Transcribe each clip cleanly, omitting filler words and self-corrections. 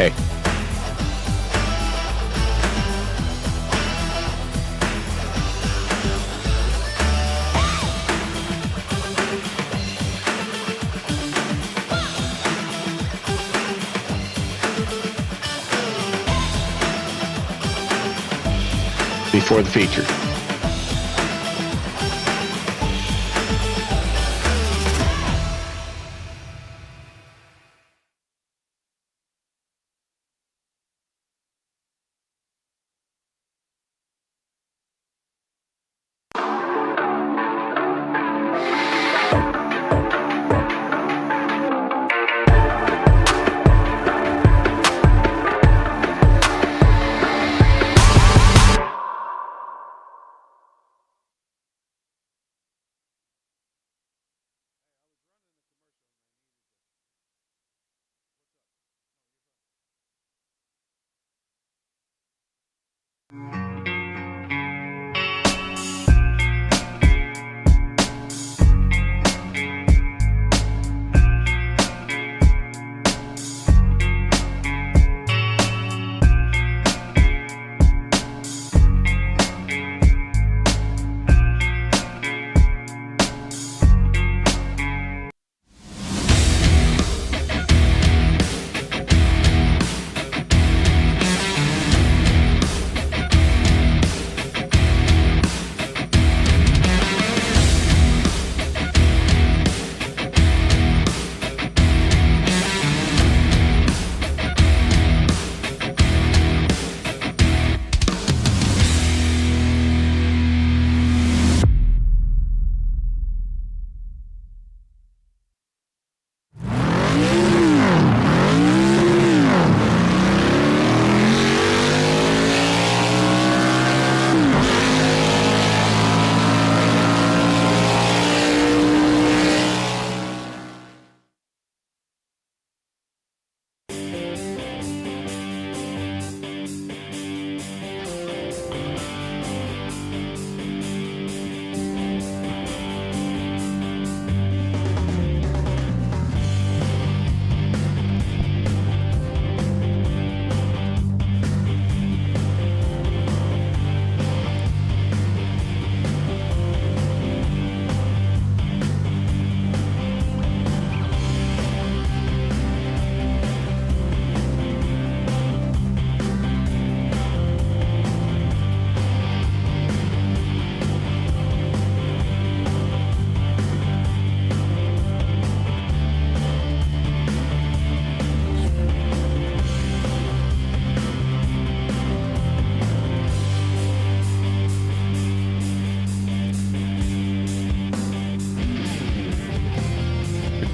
Hey. Before the feature.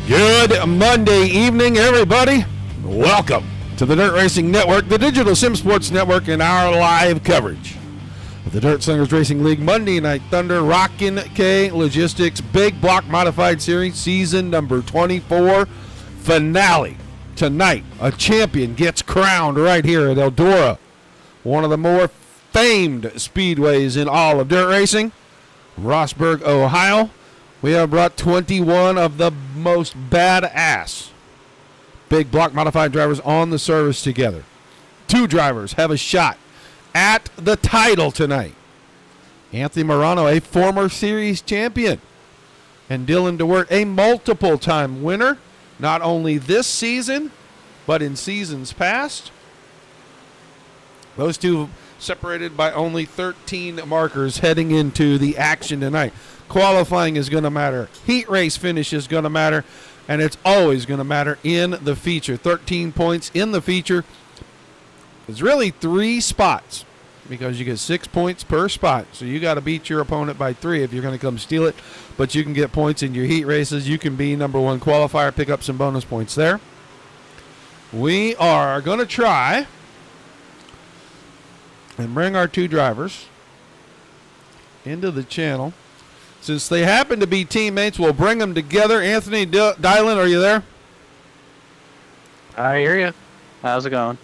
Good Monday evening, everybody. Welcome to the Dirt Racing Network, the Digital Sim Sports Network, and our live coverage of the Dirt Slingers Racing League Monday Night Thunder RockinK Logistics Big Block Modified Series Season number 24 finale. Tonight, a champion gets crowned right here at Eldora, one of the more famed speedways in all of dirt racing, Rossburg, Ohio. We have brought 21 of the most badass big block modified drivers on the service together. Two drivers have a shot at the title tonight. Anthony Morano, a former series champion, and Dylan DeWert, a multiple-time winner, not only this season, but in seasons past. Those two separated by only 13 markers heading into the action tonight. Qualifying is going to matter. Heat race finish is going to matter. And it's always going to matter in the feature. 13 points in the feature. It's really 3 spots because you get 6 points per spot. So you got to beat your opponent by 3 if you're going to come steal it. But you can get points in your heat races. You can be number 1 qualifier, pick up some bonus points there. We are going to try and bring our 2 drivers into the channel. Since they happen to be teammates, we'll bring them together. Anthony Dylan, are you there? I hear you. How's it going?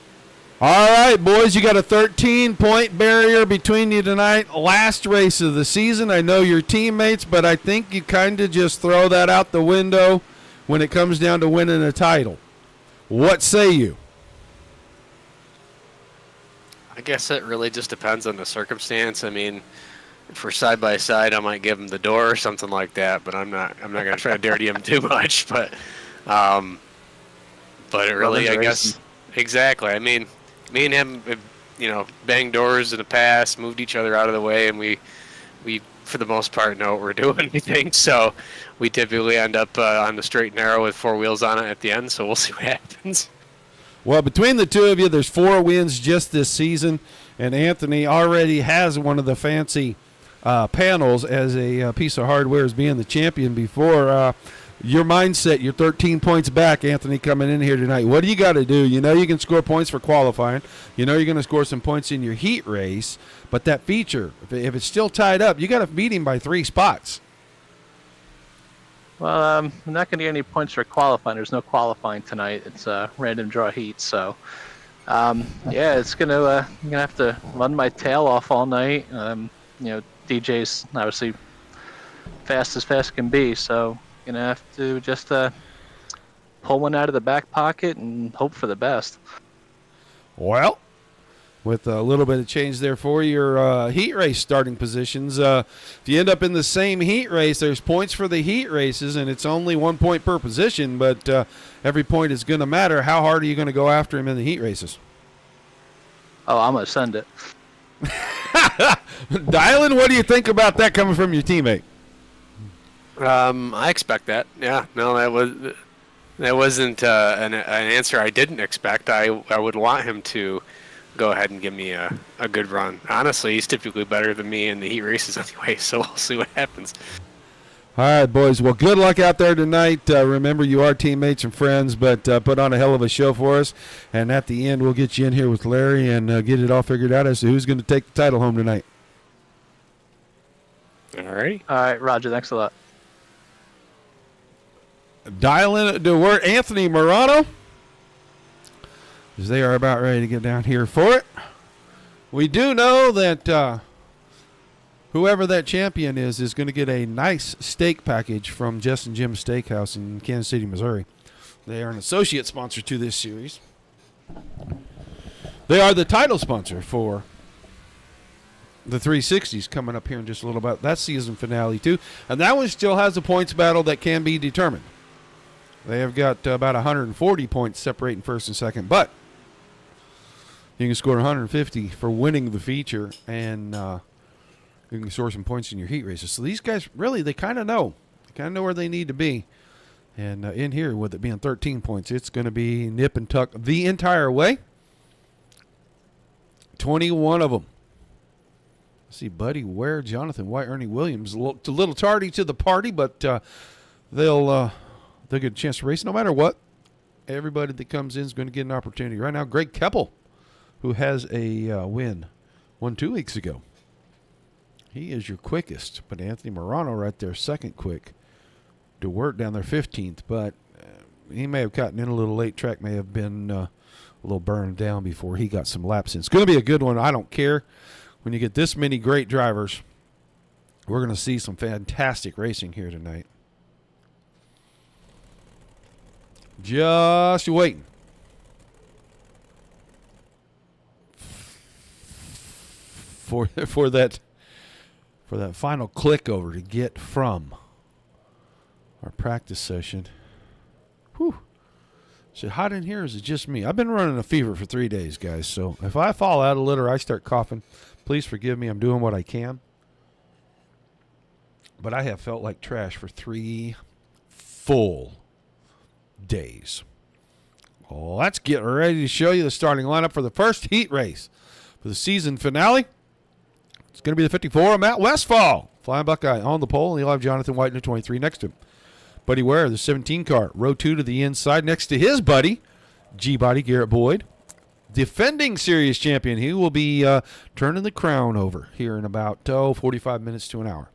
All right, boys, you got a 13-point barrier between you tonight. Last race of the season. I know you're teammates, but I think you kind of just throw that out the window when it comes down to winning a title. What say you? I guess it really just depends on the circumstance. I mean, for side by side, I might give him the door or something like that, but I'm not gonna try to dirty him too much. Um, but it really, I guess, exactly. I mean, me and him, banged doors in the past, moved each other out of the way, and we for the most part know what we're doing. I think so. We typically end up on the straight and narrow with four wheels on it at the end. So we'll see what happens. Well, between the two of you, there's 4 wins just this season, and Anthony already has one of the fancy panels as a piece of hardware as being the champion before. Your mindset, you're 13 points back, Anthony, coming in here tonight. What do you got to do? You know you can score points for qualifying. You know you're going to score some points in your heat race, but that feature, if it's still tied up, you got to beat him by 3 spots. Well, I'm not going to get any points for qualifying. There's no qualifying tonight. It's a random draw heat, so it's gonna have to run my tail off all night. DJ's obviously fast as fast can be, so gonna have to just pull one out of the back pocket and hope for the best. Well, with a little bit of change there for your heat race starting positions. If you end up in the same heat race, there's points for the heat races, and it's only 1 point per position, but every point is going to matter. How hard are you going to go after him in the heat races? Oh, I'm going to send it. Dylan, what do you think about that coming from your teammate? I expect that. Yeah, no, that wasn't an answer I didn't expect. I would want him to go ahead and give me a good run. Honestly, he's typically better than me in the heat races anyway, so we'll see what happens. All right, boys. Well, good luck out there tonight. Remember, you are teammates and friends, but put on a hell of a show for us. And at the end, we'll get you in here with Larry and get it all figured out as to who's going to take the title home tonight. All right. All right, Roger. Thanks a lot. Dialing to work, Anthony Morano, as they are about ready to get down here for it. We do know that whoever that champion is going to get a nice steak package from Jess and Jim's Steakhouse in Kansas City, Missouri. They are an associate sponsor to this series. They are the title sponsor for the 360s coming up here in just a little bit. That season finale, too. And that one still has a points battle that can be determined. They have got about 140 points separating first and second, but you can score 150 for winning the feature, and you can score some points in your heat races. So these guys, really, they kind of know. They kind of know where they need to be. And in here, with it being 13 points, it's going to be nip and tuck the entire way. 21 of them. Let's see, Buddy Ware, Jonathan White, Ernie Williams. A little tardy to the party, but they'll get a chance to race no matter what. Everybody that comes in is going to get an opportunity. Right now, Greg Keppel, who has a won 2 weeks ago. He is your quickest, but Anthony Morano right there, second quick. DeWert down there, 15th, but he may have gotten in a little late. Track may have been a little burned down before he got some laps in. It's going to be a good one. I don't care. When you get this many great drivers, we're going to see some fantastic racing here tonight. Just waiting. For that final click over to get from our practice session. Whew. Is it hot in here or is it just me? I've been running a fever for 3 days, guys. So if I fall out a little or I start coughing, please forgive me. I'm doing what I can. But I have felt like trash for 3 full days. Well, let's get ready to show you the starting lineup for the first heat race for the season finale. It's going to be the 54 of Matt Westfall. Flying Buckeye on the pole, and he'll have Jonathan White in the 23 next to him. Buddy Ware, the 17 car, row 2 to the inside next to his buddy, G-Body Garrett Boyd. Defending series champion. He will be turning the crown over here in about 45 minutes to an hour.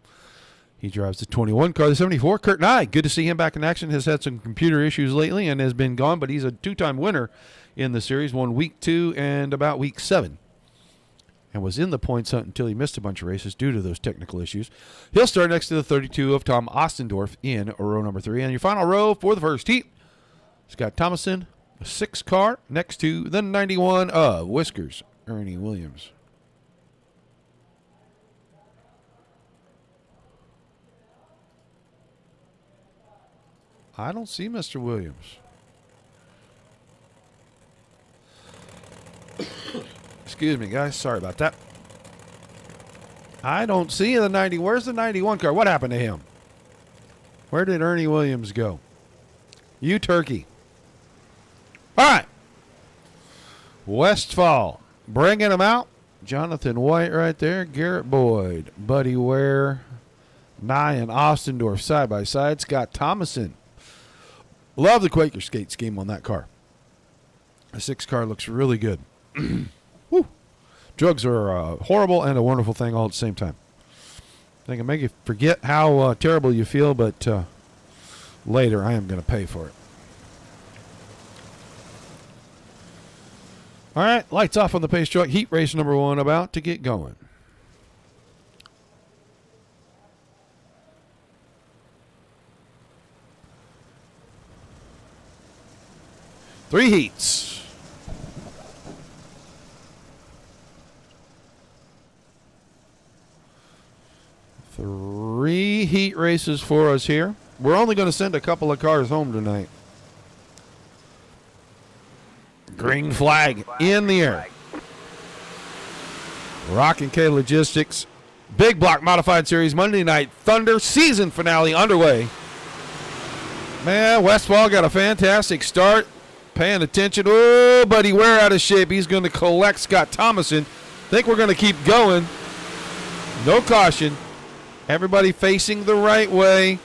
He drives the 21 car, the 74, Kurt Nye. Good to see him back in action. Has had some computer issues lately and has been gone, but he's a 2-time winner in the series. Won week 2 and about week 7. And was in the points hunt until he missed a bunch of races due to those technical issues. He'll start next to the 32 of Tom Ostendorf in row number 3. And your final row for the first heat, Scott Thomason, a 6 car, next to the 91 of Whiskers Ernie Williams? I don't see Mr. Williams. Excuse me, guys. Sorry about that. I don't see the 90. Where's the 91 car? What happened to him? Where did Ernie Williams go? You turkey. All right. Westfall. Bringing him out. Jonathan White right there. Garrett Boyd. Buddy Ware. Nye and Ostendorf side by side. Scott Thomason. Love the Quaker skate scheme on that car. The 6 car looks really good. Woo. Drugs are horrible and a wonderful thing all at the same time. They can make you forget how terrible you feel, but later I am going to pay for it. All right, lights off on the pace truck. Heat race number 1 about to get going. Three heats. Three heat races for us here. We're only going to send a couple of cars home tonight. Green flag in the air. RockinK Logistics. Big Block Modified Series Monday Night Thunder season finale underway. Man, Westfall got a fantastic start. Paying attention. Oh, Buddy Ware out of shape. He's going to collect Scott Thomason. Think we're going to keep going. No caution. Everybody facing the right way.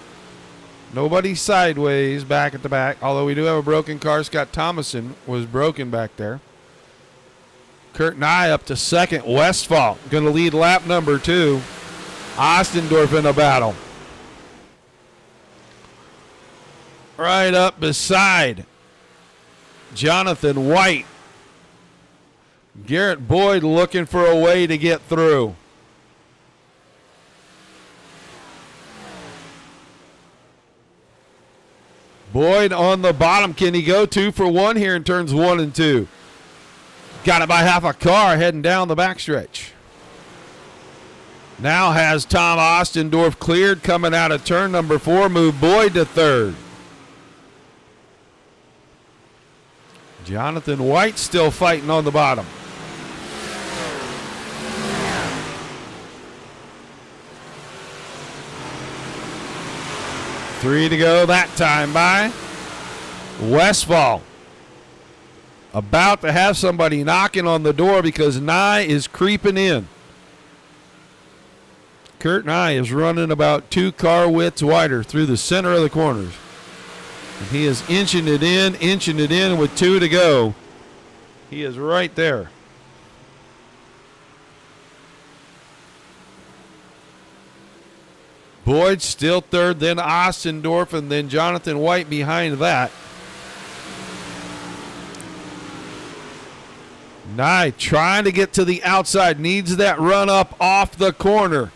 Nobody sideways, back at the back. Although we do have a broken car. Scott Thomason was broken back there. Kurt Nye up to second. Westfall going to lead lap number 2. Ostendorf in a battle. Right up beside Jonathan White. Garrett Boyd looking for a way to get through. Boyd on the bottom. Can he go 2 for 1 here in turns 1 and 2? Got it by half a car heading down the backstretch. Now has Tom Ostendorf cleared coming out of turn number 4. Move Boyd to 3rd. Jonathan White still fighting on the bottom. Three to go that time by Westfall. About to have somebody knocking on the door because Nye is creeping in. Kurt Nye is running about 2 car widths wider through the center of the corners. And he is inching it in with 2 to go. He is right there. Boyd still 3rd, then Ostendorf, and then Jonathan White behind that. Nye trying to get to the outside, needs that run up off the corner.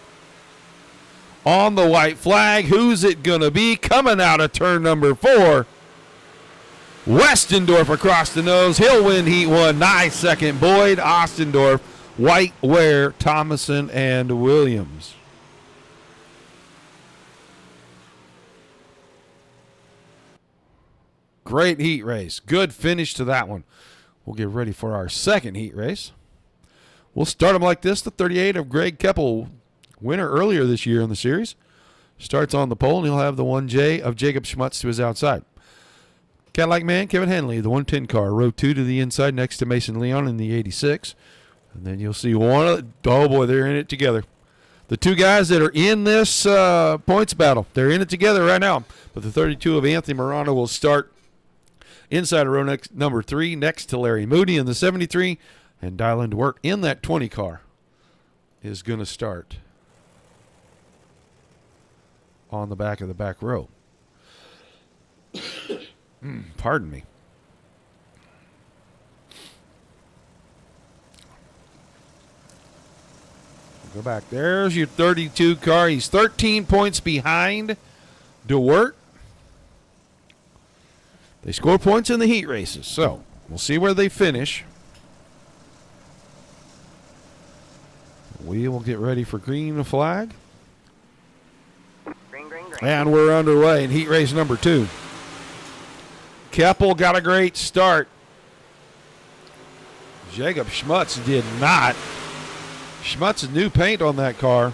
On the white flag, who's it going to be? Coming out of turn number 4. Westendorf across the nose. He'll win heat 1. Nye second. Boyd, Ostendorf, White, Ware, Thomason, and Williams. Great heat race. Good finish to that one. We'll get ready for our second heat race. We'll start them like this. The 38 of Greg Keppel, winner earlier this year in the series, starts on the pole, and he'll have the 1J of Jacob Schmutz to his outside. Cadillac man, Kevin Henley, the 110 car, row 2 to the inside next to Mason Leon in the 86. And then you'll see one of the, oh boy, they're in it together. The 2 guys that are in this points battle, they're in it together right now. But the 32 of Anthony Morano will start inside of row number 3 next to Larry Moody in the 73. And Dylan DeWert in that 20 car is going to start on the back of the back row. Pardon me. Go back. There's your 32 car. He's 13 points behind DeWert. They score points in the heat races, so we'll see where they finish. We will get ready for green flag. Green, green, green. And we're underway in heat race number 2. Keppel got a great start. Jacob Schmutz did not. Schmutz new paint on that car.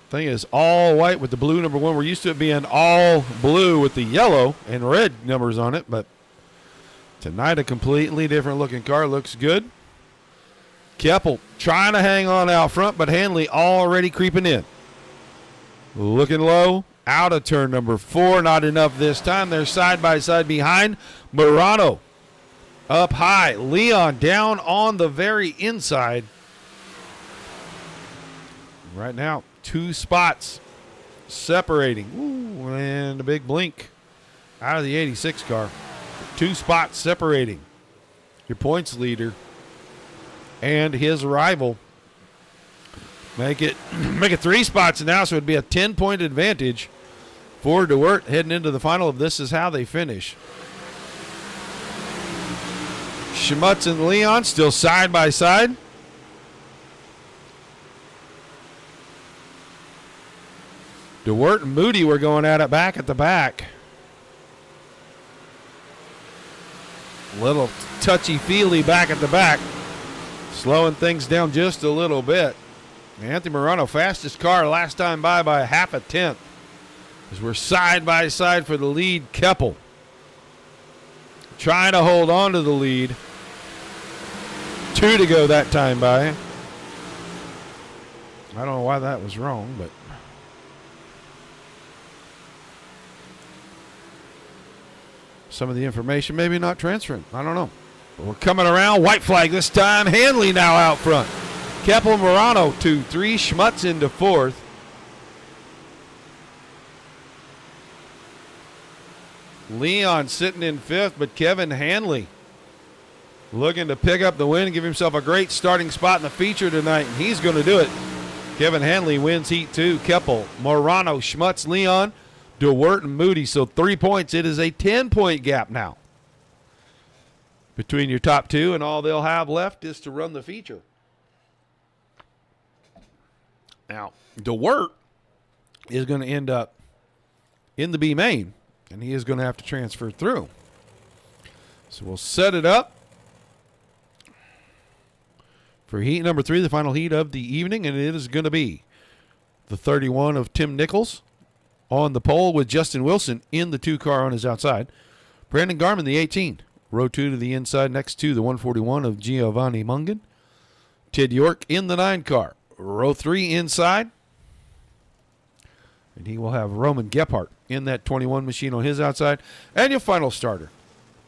Thing is all white with the blue number 1. We're used to it being all blue with the yellow and red numbers on it, but tonight a completely different looking car. Looks good. Keppel trying to hang on out front, but Hanley already creeping in. Looking low, out of turn number 4. Not enough this time. They're side by side behind. Murano up high. Leon down on the very inside. Right now, 2 spots separating. Ooh, and a big blink out of the 86 car. 2 spots separating your points leader and his rival. Make it 3 spots now, so it'd be a 10-point advantage for DeWert heading into the final if this is how they finish. Schmutz and Leon still side by side. DeWert and Moody were going at it back at the back. Little touchy-feely back at the back. Slowing things down just a little bit. Anthony Morano, fastest car last time by a half a tenth. As we're side by side for the lead, Keppel trying to hold on to the lead. 2 to go that time by. I don't know why that was wrong, but some of the information maybe not transferring. I don't know. But we're coming around. White flag this time. Hanley now out front. Keppel, Morano 2-3. Schmutz into 4th. Leon sitting in 5th, but Kevin Hanley looking to pick up the win and give himself a great starting spot in the feature tonight, and he's going to do it. Kevin Hanley wins heat 2. Keppel, Morano, Schmutz, Leon, DeWert, and Moody. So 3 points. It is a 10-point gap now between your top 2, and all they'll have left is to run the feature. Now, DeWert is going to end up in the B main, and he is going to have to transfer through. So we'll set it up for heat number 3, the final heat of the evening, and it is going to be the 31 of Tim Nichols on the pole with Justin Wilson in the 2 car on his outside. Brandon Garman, the 18. Row 2 to the inside next to the 141 of Giovanni Mungan. Ted York in the 9 car. Row 3 inside. And he will have Roman Gephardt in that 21 machine on his outside. And your final starter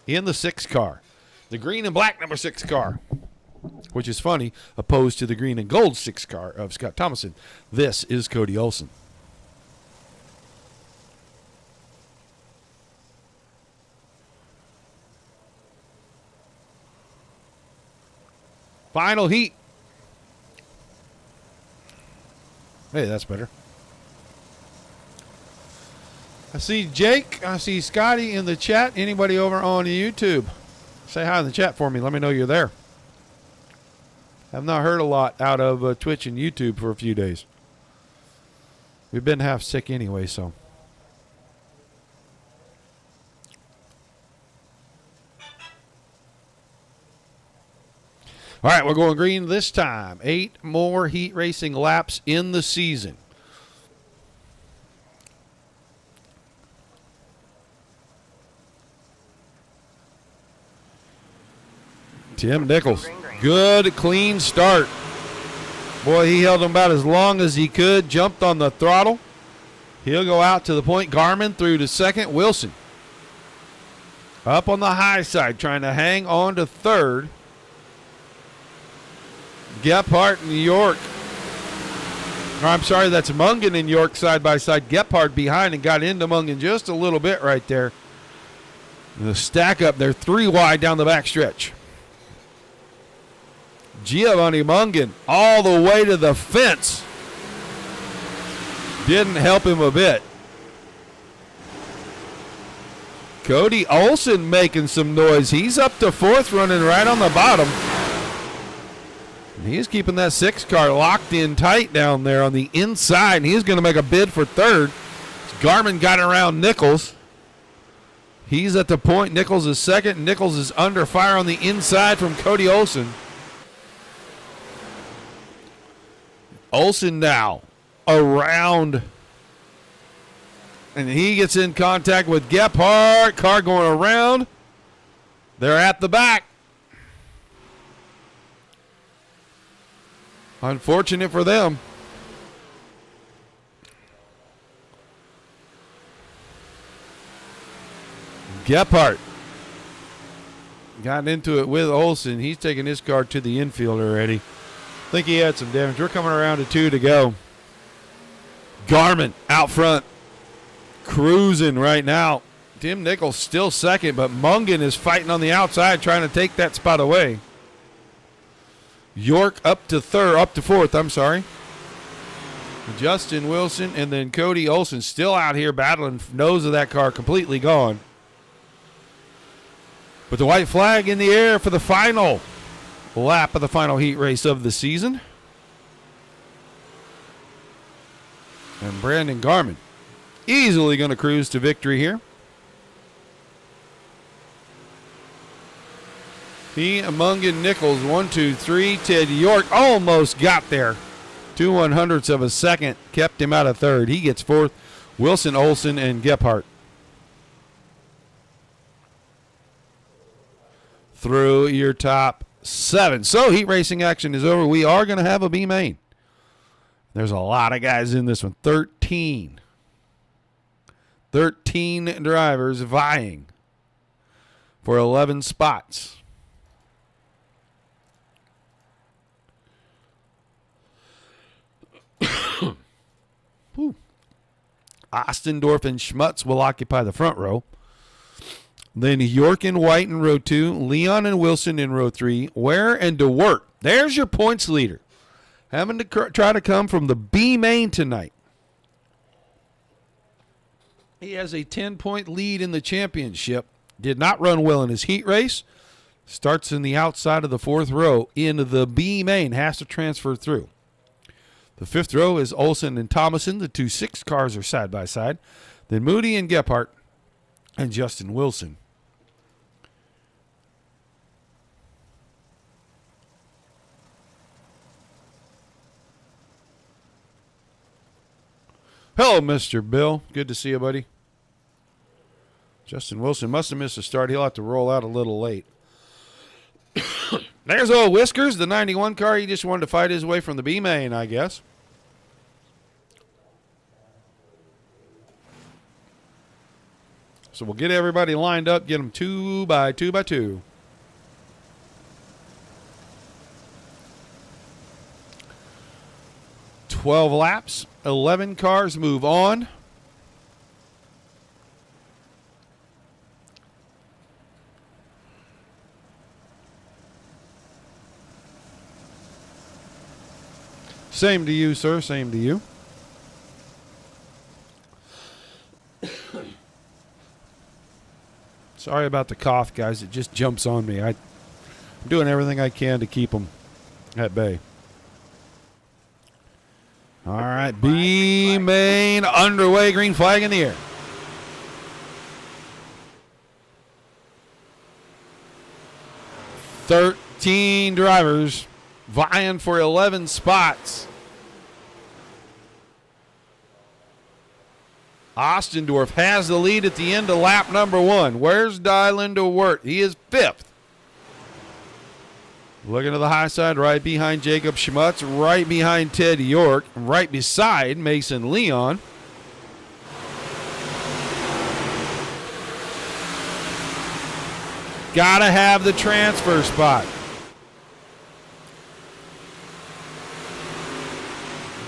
in the 6 car. The green and black number 6 car, which is funny, opposed to the green and gold 6 car of Scott Thomason. This is Cody Olson. Final heat. Hey, that's better. I see Jake. I see Scotty in the chat. Anybody over on YouTube? Say hi in the chat for me. Let me know you're there. I've not heard a lot out of Twitch and YouTube for a few days. We've been half sick anyway, so. All right, we're going green this time. 8 more heat racing laps in the season. Tim Nichols, good, clean start. Boy, he held him about as long as he could, jumped on the throttle. He'll go out to the point. Garmin through to second. Wilson up on the high side, trying to hang on to third. Gephardt and York. I'm sorry, that's Mungan and York side by side. Gephardt behind and got into Mungan just a little bit right there. The stack up there, 3 wide down the back stretch. Giovanni Mungan all the way to the fence. Didn't help him a bit. Cody Olson making some noise. He's up to 4th, running right on the bottom. And he's keeping that 6 car locked in tight down there on the inside, and he's going to make a bid for third. Garmin got around Nichols. He's at the point. Nichols is second. Nichols is under fire on the inside from Cody Olsen. Olsen now around, and he gets in contact with Gephardt. Car going around. They're at the back. Unfortunate for them. Gephardt got into it with Olsen. He's taking his car to the infield already. I think he had some damage. We're coming around to 2 to go. Garmin out front, cruising right now. Tim Nichols still second, but Mungan is fighting on the outside, trying to take that spot away. York up to fourth, I'm sorry. Justin Wilson and then Cody Olsen still out here battling. Nose of that car completely gone. But the white flag in the air for the final lap of the final heat race of the season. And Brandon Garmin easily going to cruise to victory here. He, Mungan, Nichols, 1, 2, 3. Ted York almost got there. 2 100ths of a second kept him out of third. He gets fourth. Wilson, Olsen, and Gephardt. Through your top 7. So heat racing action is over. We are going to have a B main. There's a lot of guys in this one. 13 drivers vying for 11 spots. Ostendorf and Schmutz will occupy the front row. Then York and White in row 2, Leon and Wilson in row 3, Ware and DeWert. There's your points leader. Having to try to come from the B main tonight. He has a 10-point lead in the championship. Did not run well in his heat race. Starts in the outside of the 4th row in the B main. Has to transfer through. The 5th row is Olsen and Thomason. The 2 6 cars are side by side. Then Moody and Gephardt and Justin Wilson. Hello, Mr. Bill. Good to see you, buddy. Justin Wilson must have missed a start. He'll have to roll out a little late. There's old Whiskers, the 91 car. He just wanted to fight his way from the B main, I guess. So we'll get everybody lined up, get them 2 by 2 by 2. "12 laps, 11 cars move on. Same to you, sir. Same to you. Sorry about the cough, guys. It just jumps on me. I'm doing everything I can to keep them at bay. All right, B main underway. Green flag in the air. "13 drivers vying for 11 spots. Ostendorf has the lead at the end of lap number 1. Where's Dylan DeWert? He is 5th. Looking to the high side, right behind Jacob Schmutz, right behind Ted York, right beside Mason Leon. Gotta have the transfer spot.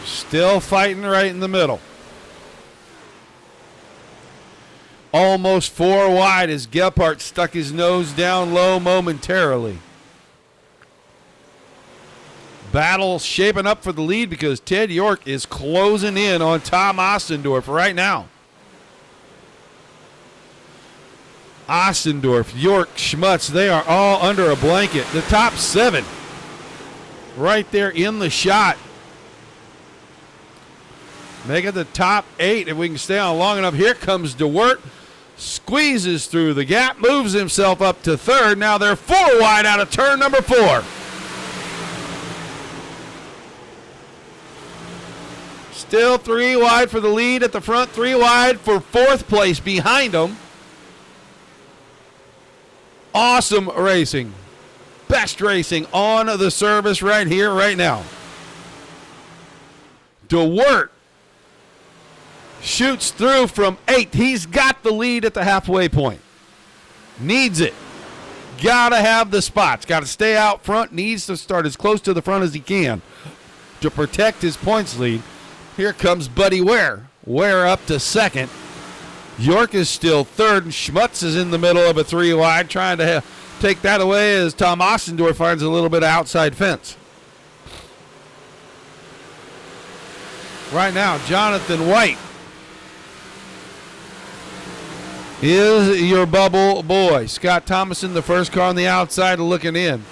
Still fighting right in the middle. Almost 4 wide as Gephardt stuck his nose down low momentarily. Battle shaping up for the lead because Ted York is closing in on Tom Ostendorf right now. Ostendorf, York, Schmutz, they are all under a blanket. The top 7 right there in the shot. Make it the top 8 if we can stay on long enough. Here comes DeWert. Squeezes through the gap, moves himself up to third. Now they're 4 wide out of turn number 4. Still 3 wide for the lead at the front, 3 wide for 4th place behind them. Awesome racing. Best racing on the service right here, right now. DeWert shoots through from 8th. He's got the lead at the halfway point. Needs it. Got to have the spots. Got to stay out front. Needs to start as close to the front as he can to protect his points lead. Here comes Buddy Ware. Ware up to 2nd. York is still 3rd, and Schmutz is in the middle of a 3 wide, trying to take that away as Tom Ostendorf finds a little bit of outside fence. Right now, Jonathan White is your bubble boy. Scott Thomason, the first car on the outside, looking in.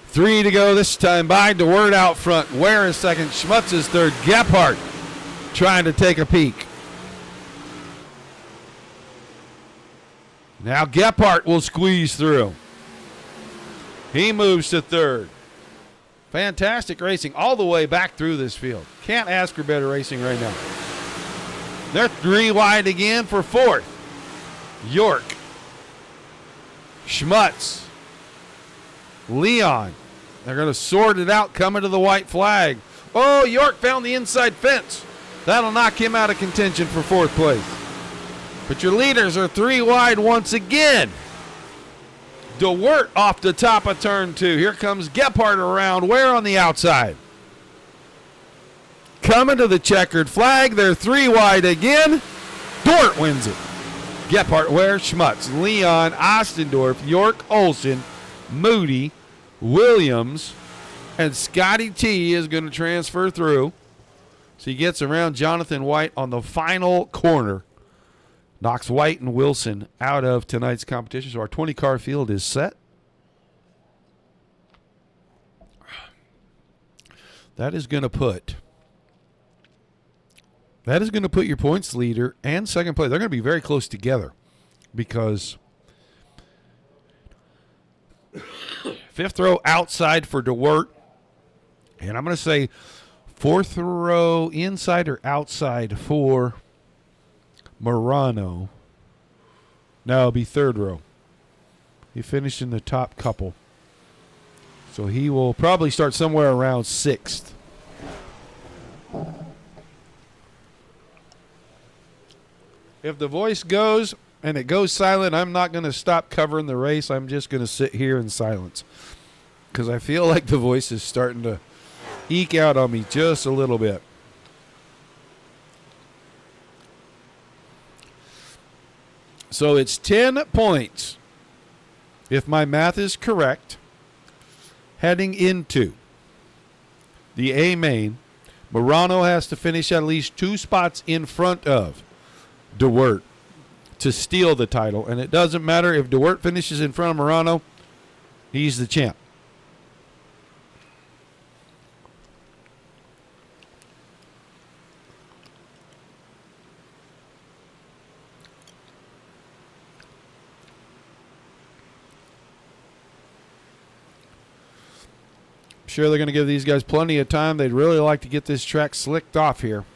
3 to go this time by. DeWert out front. Ware is 2nd. Schmutz is 3rd. Gephardt trying to take a peek. Now Gephardt will squeeze through. He moves to 3rd. Fantastic racing all the way back through this field. Can't ask for better racing right now. They're 3 wide again for 4th. York. Schmutz. Leon. They're going to sort it out coming to the white flag. Oh, York found the inside fence. That'll knock him out of contention for 4th place. But your leaders are 3 wide once again. DeWert off the top of turn 2. Here comes Gephardt around. Ware on the outside. Coming to the checkered flag. They're 3 wide again. DeWert wins it. Gephardt, Ware, Schmutz, Leon, Ostendorf, York, Olson, Moody, Williams, and Scotty T is going to transfer through. So he gets around Jonathan White on the final corner. Knocks White and Wilson out of tonight's competition. So our 20-car field is set. That is going to put your points leader and 2nd place. They're going to be very close together because 5th row outside for DeWert. And I'm going to say 4th row inside or outside for Morano. No, it'll be 3rd row. He finished in the top couple. So he will probably start somewhere around 6th. If the voice goes and it goes silent, I'm not going to stop covering the race. I'm just going to sit here in silence because I feel like the voice is starting to eke out on me just a little bit. So it's 10 points, if my math is correct, heading into the A main. Morano has to finish at least 2 spots in front of DeWert to steal the title. And it doesn't matter if DeWert finishes in front of Morano, he's the champ. Sure, they're going to give these guys plenty of time. They'd really like to get this track slicked off here.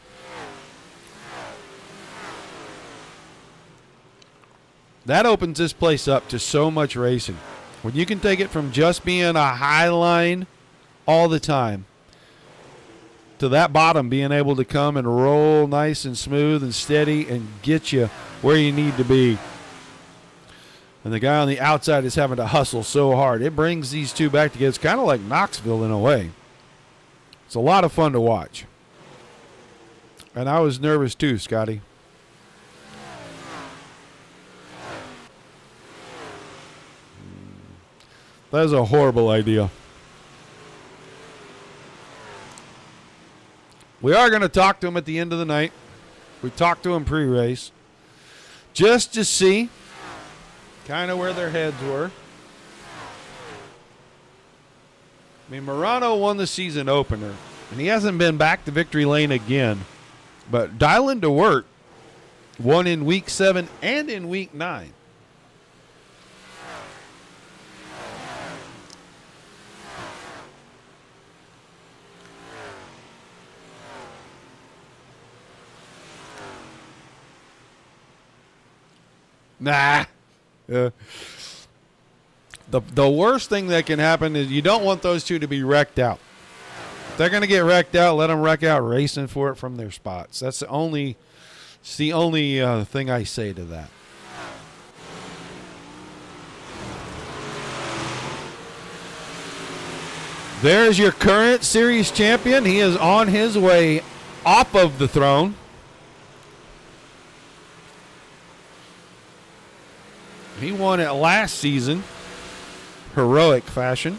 That opens this place up to so much racing. When you can take it from just being a high line all the time to that bottom being able to come and roll nice and smooth and steady and get you where you need to be. And the guy on the outside is having to hustle so hard. It brings these two back together. It's kind of like Knoxville in a way. It's a lot of fun to watch. And I was nervous too, Scotty. That is a horrible idea. We are going to talk to him at the end of the night. We talked to him pre-race just to see kind of where their heads were. I mean, Murano won the season opener, and he hasn't been back to victory lane again. But Dylan DeWert won in Week 7 and in Week 9. Nah. The worst thing that can happen is you don't want those two to be wrecked out. If they're going to get wrecked out, let them wreck out racing for it from their spots. That's the only thing I say to that. There's your current series champion. He is on his way off of the throne. He won it last season. Heroic fashion.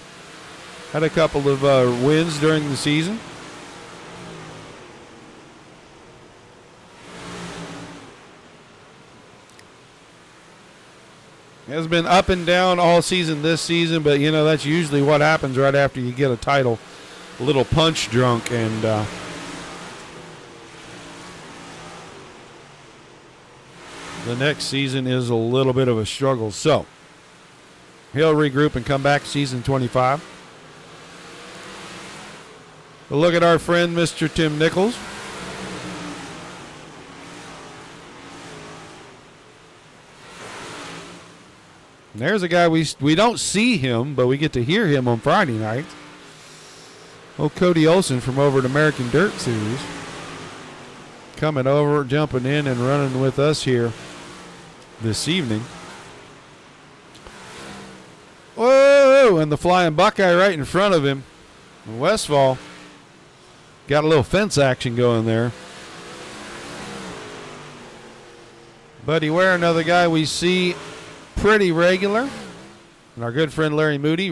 Had a couple of wins during the season. Has been up and down all season this season, but you know that's usually what happens right after you get a title. A little punch drunk, and the next season is a little bit of a struggle. So he'll regroup and come back season 25. But look at our friend, Mr. Tim Nichols. And there's a guy we don't see him, but we get to hear him on Friday night. Oh, Cody Olson from over at American Dirt Series. Coming over, jumping in, and running with us here this evening. Whoa! And the Flying Buckeye right in front of him. Westfall got a little fence action going there. Buddy Ware, another guy we see pretty regular. And our good friend Larry Moody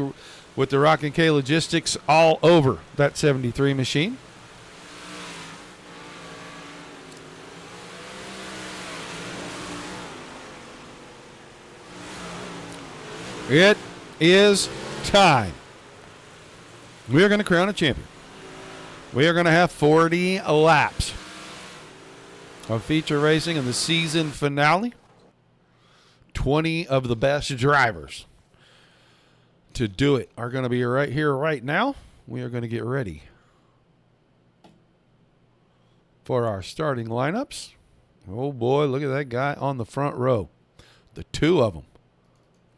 with the RockinK Logistics all over that 73 machine. It is time. We are going to crown a champion. We are going to have 40 laps of feature racing in the season finale. 20 of the best drivers to do it are going to be right here, right now. We are going to get ready for our starting lineups. Oh, boy, look at that guy on the front row. The two of them.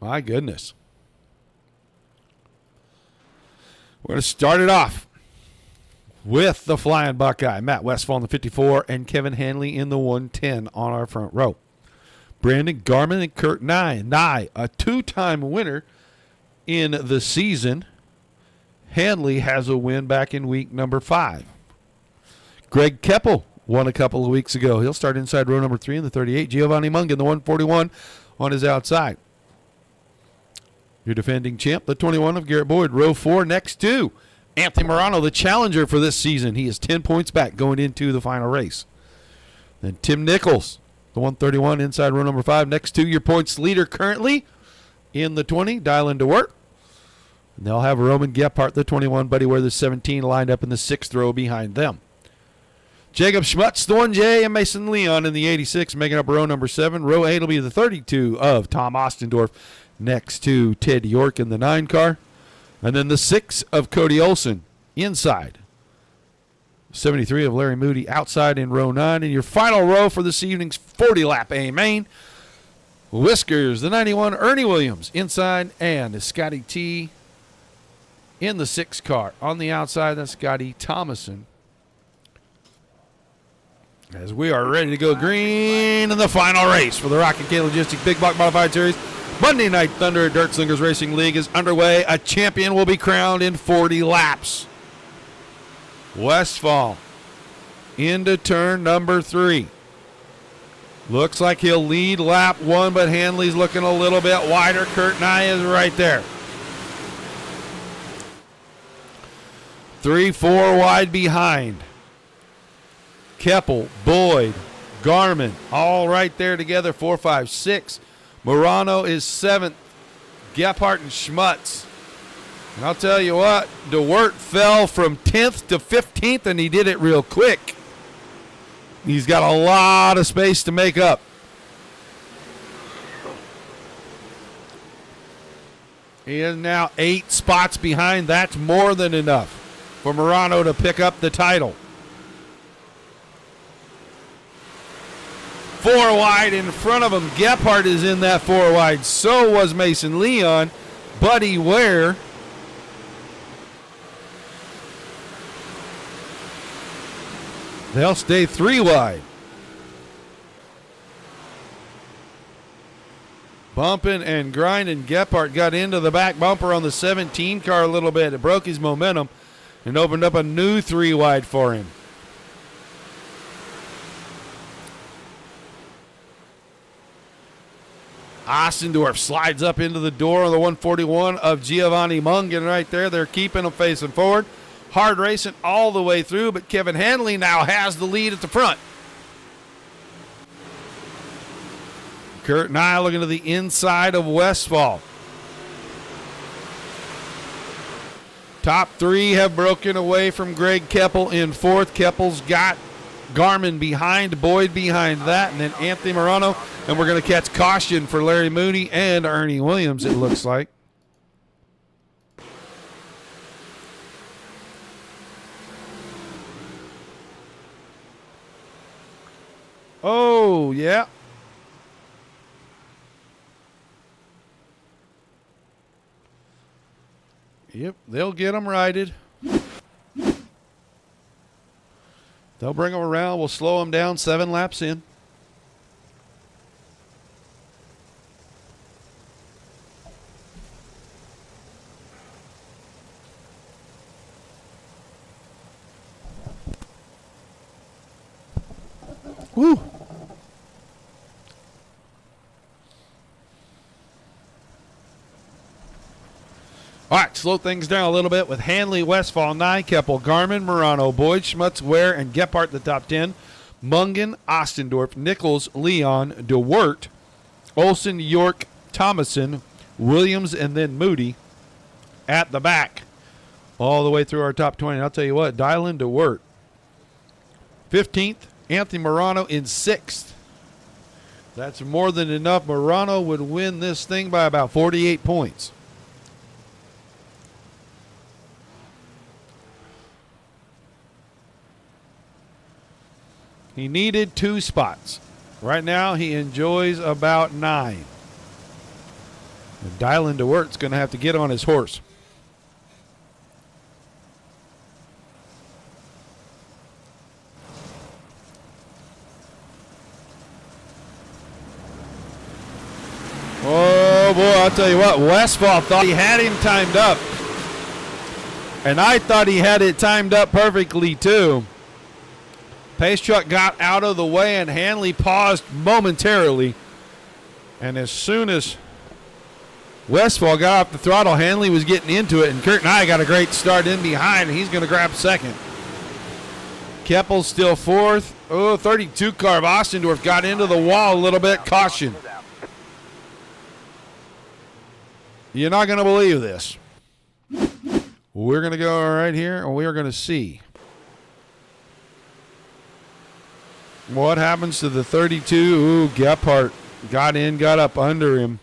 My goodness. We're going to start it off with the Flying Buckeye. Matt Westfall in the 54 and Kevin Hanley in the 110 on our front row. Brandon Garman and Kurt Nye, a two-time winner in the season. Hanley has a win back in week number 5. Greg Keppel won a couple of weeks ago. He'll start inside row number 3 in the 38. Giovanni Mungan, the 141 on his outside. Your defending champ, the 21 of Garrett Boyd, row 4 next to Anthony Morano, the challenger for this season. He is 10 points back going into the final race. Then Tim Nichols, the 131 inside row number 5, next to your points leader currently in the 20, Dylan DeWert. And they'll have Roman Gephardt, the 21, Buddy Ware, the 17, lined up in the 6th row behind them. Jacob Schmutz, the 1J, and Mason Leon in the 86, making up row number 7. Row 8 will be the 32 of Tom Ostendorf, next to Ted York in the 9 car. And then the 6 of Cody Olson inside. 73 of Larry Moody outside in row 9. And your final row for this evening's 40-lap A main. Whiskers, the 91, Ernie Williams inside, and Scotty T in the 6 car. On the outside, that's Scotty Thomason. As we are ready to go green in the final race for the RockinK Logistics Big Block Modified Series. Monday Night Thunder Dirt Slingers Racing League is underway. A champion will be crowned in 40 laps. Westfall into turn number 3. Looks like he'll lead lap 1, but Hanley's looking a little bit wider. Kurt Nye is right there. 3-4 wide behind. Keppel, Boyd, Garmin, all right there together. 4, 5, 6. Morano is 7th. Gephardt and Schmutz And I'll tell you what, DeWert fell from 10th to 15th, and he did it real quick. He's got a lot of space to make up. He is now 8 spots behind. That's more than enough for Morano to pick up the title. 4 wide in front of him. Gephardt is in that 4 wide. So was Mason Leon. Buddy Ware. They'll stay 3 wide. Bumping and grinding. Gephardt got into the back bumper on the 17 car a little bit. It broke his momentum and opened up a new 3 wide for him. Ostendorf slides up into the door on the 141 of Giovanni Mungan right there. They're keeping him facing forward. Hard racing all the way through, but Kevin Hanley now has the lead at the front. Kurt Nye looking to the inside of Westfall. Top 3 have broken away from Greg Keppel in 4th. Keppel's got Garmin behind, Boyd behind that, and then Anthony Morano. And we're going to catch caution for Larry Mooney and Ernie Williams, it looks like. Oh, yeah. Yep, they'll get them righted. They'll bring them around. We'll slow them down 7 laps in. Woo! All right, slow things down a little bit with Hanley, Westfall, Nye, Keppel, Garmin, Morano, Boyd, Schmutz, Ware, and Gephardt the top 10. Mungan, Ostendorf, Nichols, Leon, DeWert, Olson, York, Thomason, Williams, and then Moody at the back all the way through our top 20. And I'll tell you what, dial in DeWert. 15th, Anthony Morano in 6th. That's more than enough. Morano would win this thing by about 48 points. He needed 2 spots. Right now, he enjoys about 9. And Dylan DeWert's going to have to get on his horse. Oh, boy, I'll tell you what. Westfall thought he had him timed up. And I thought he had it timed up perfectly, too. Pace truck got out of the way, and Hanley paused momentarily. And as soon as Westfall got off the throttle, Hanley was getting into it, and Kurt Nye got a great start in behind, and he's going to grab 2nd. Keppel's still 4th. Oh, 32 car of Ostendorf got into the wall a little bit. Caution. You're not going to believe this. We're going to go right here, and we are going to see what happens to the 32. Ooh, Gephardt got in, got up under him.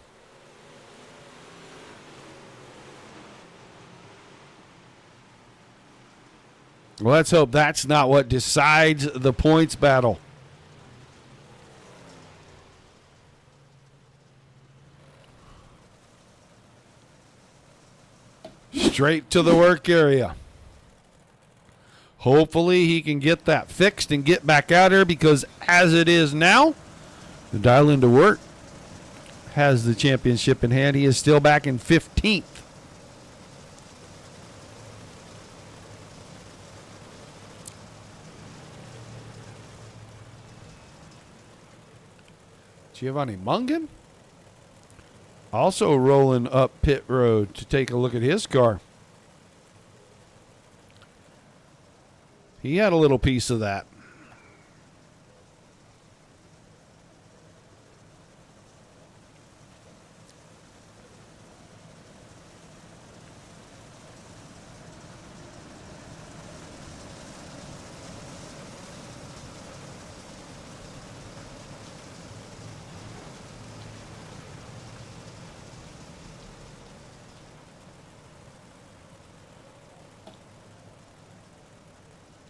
Well, let's hope that's not what decides the points battle. Straight to the work area. Hopefully he can get that fixed and get back out here, because as it is now, the dial into work has the championship in hand. He is still back in 15th. Giovanni Mungan also rolling up pit road to take a look at his car. He had a little piece of that.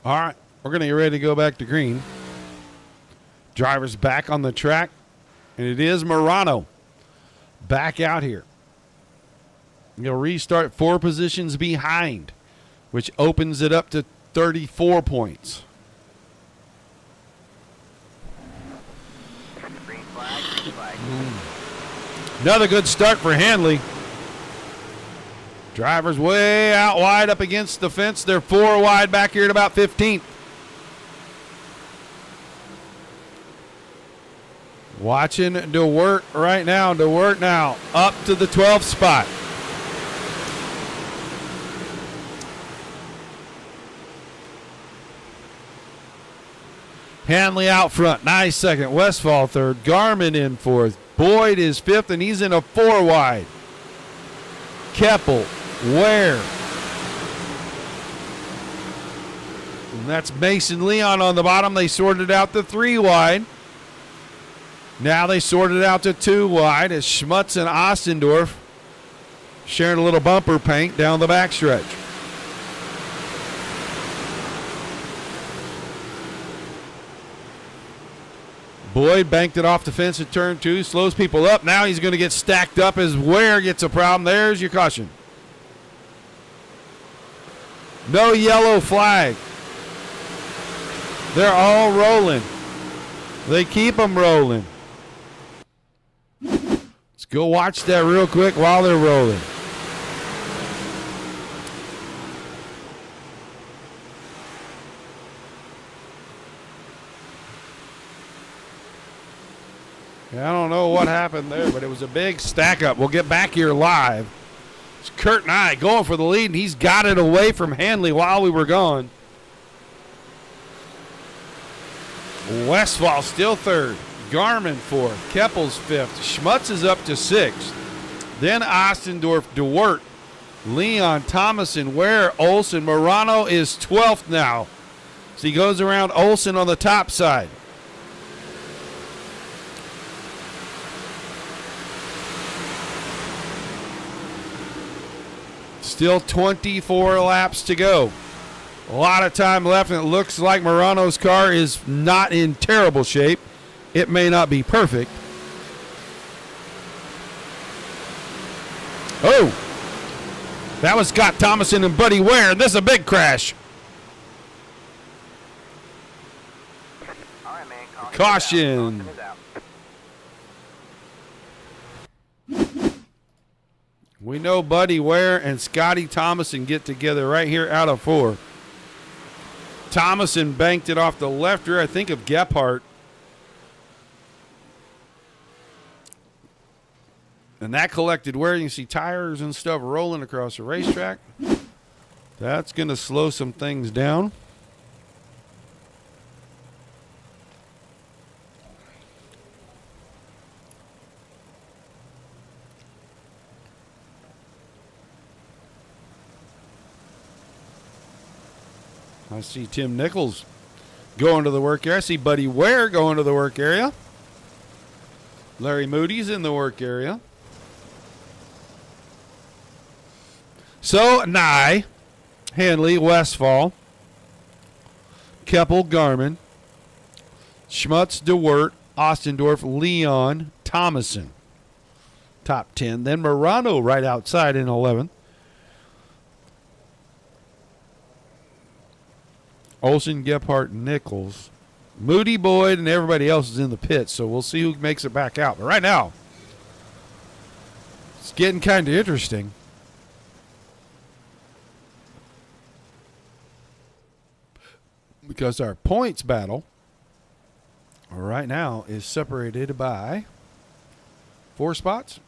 All right, we're going to get ready to go back to green. Driver's back on the track, and it is Morano back out here. He'll restart 4 positions behind, which opens it up to 34 points. Green flag, green flag. Another good start for Hanley. Drivers way out wide up against the fence. They're 4 wide back here at about 15th. Watching DeWert right now. DeWert now up to the 12th spot. Hanley out front. Nice second. Westfall third. Garmin in fourth. Boyd is fifth, and he's in a 4 wide. Keppel, Ware. And that's Mason Leon on the bottom. They sorted out the 3 wide. Now they sorted out to 2 wide as Schmutz and Ostendorf sharing a little bumper paint down the backstretch. Boyd banked it off the fence at turn 2, slows people up. Now he's going to get stacked up as Ware gets a problem. There's your caution. No yellow flag. They're all rolling. They keep them rolling. Let's go watch that real quick while they're rolling. I don't know what happened there, but it was a big stack up. We'll get back here live. It's Kurt and I going for the lead, and he's got it away from Hanley while we were gone. Westfall still third. Garmin fourth. Keppel's fifth. Schmutz is up to sixth. Then Ostendorf, DeWert, Leon, Thomason, Ware, Olson. Morano is 12th now. So he goes around Olson on the top side. Still 24 laps to go. A lot of time left, and it looks like Morano's car is not in terrible shape. It may not be perfect. Oh, that was Scott Thomason and Buddy Ware. This is a big crash. All right, man. Caution. Is out. We know Buddy Ware and Scotty Thomason get together right here out of 4. Thomason banked it off the left rear, I think, of Gephardt. And that collected where you can see tires and stuff rolling across the racetrack. That's going to slow some things down. I see Tim Nichols going to the work area. I see Buddy Ware going to the work area. Larry Moody's in the work area. So, Nye, Hanley, Westfall, Keppel, Garmin, Schmutz, DeWert, Ostendorf, Leon, Thomason. Top 10. Then Morano right outside in 11th. Olsen, Gephardt, Nichols, Moody, Boyd, and everybody else is in the pit, so we'll see who makes it back out. But right now, it's getting kind of interesting. Because our points battle right now is separated by 4 spots.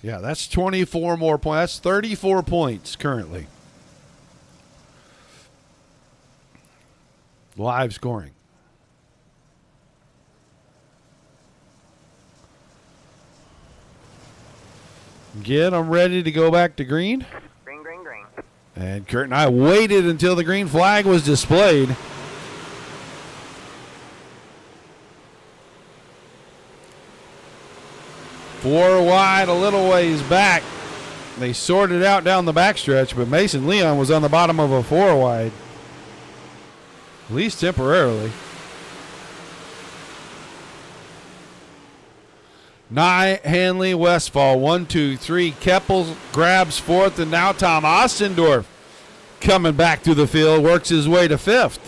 Yeah, that's 24 more points. That's 34 points currently. Live scoring. Get them ready to go back to green. Green, green, green. And Kurt and I waited until the green flag was displayed. Four wide, a little ways back. They sorted out down the backstretch, but Mason Leon was on the bottom of a 4 wide, at least temporarily. Nye, Hanley, Westfall, 1, 2, 3. Keppel grabs 4th, and now Tom Ostendorf coming back through the field, works his way to 5th.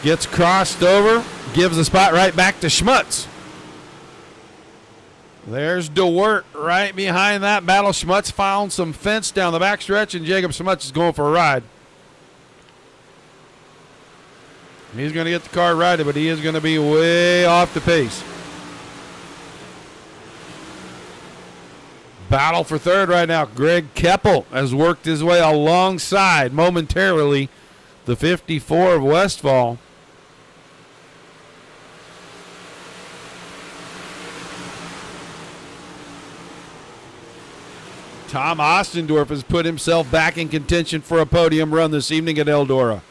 Gets crossed over, gives the spot right back to Schmutz. There's DeWert right behind that battle. Schmutz found some fence down the backstretch, and Jacob Schmutz is going for a ride. He's going to get the car righted, but he is going to be way off the pace. Battle for 3rd right now. Greg Keppel has worked his way alongside momentarily the 54 of Westfall. Tom Ostendorf has put himself back in contention for a podium run this evening at Eldora.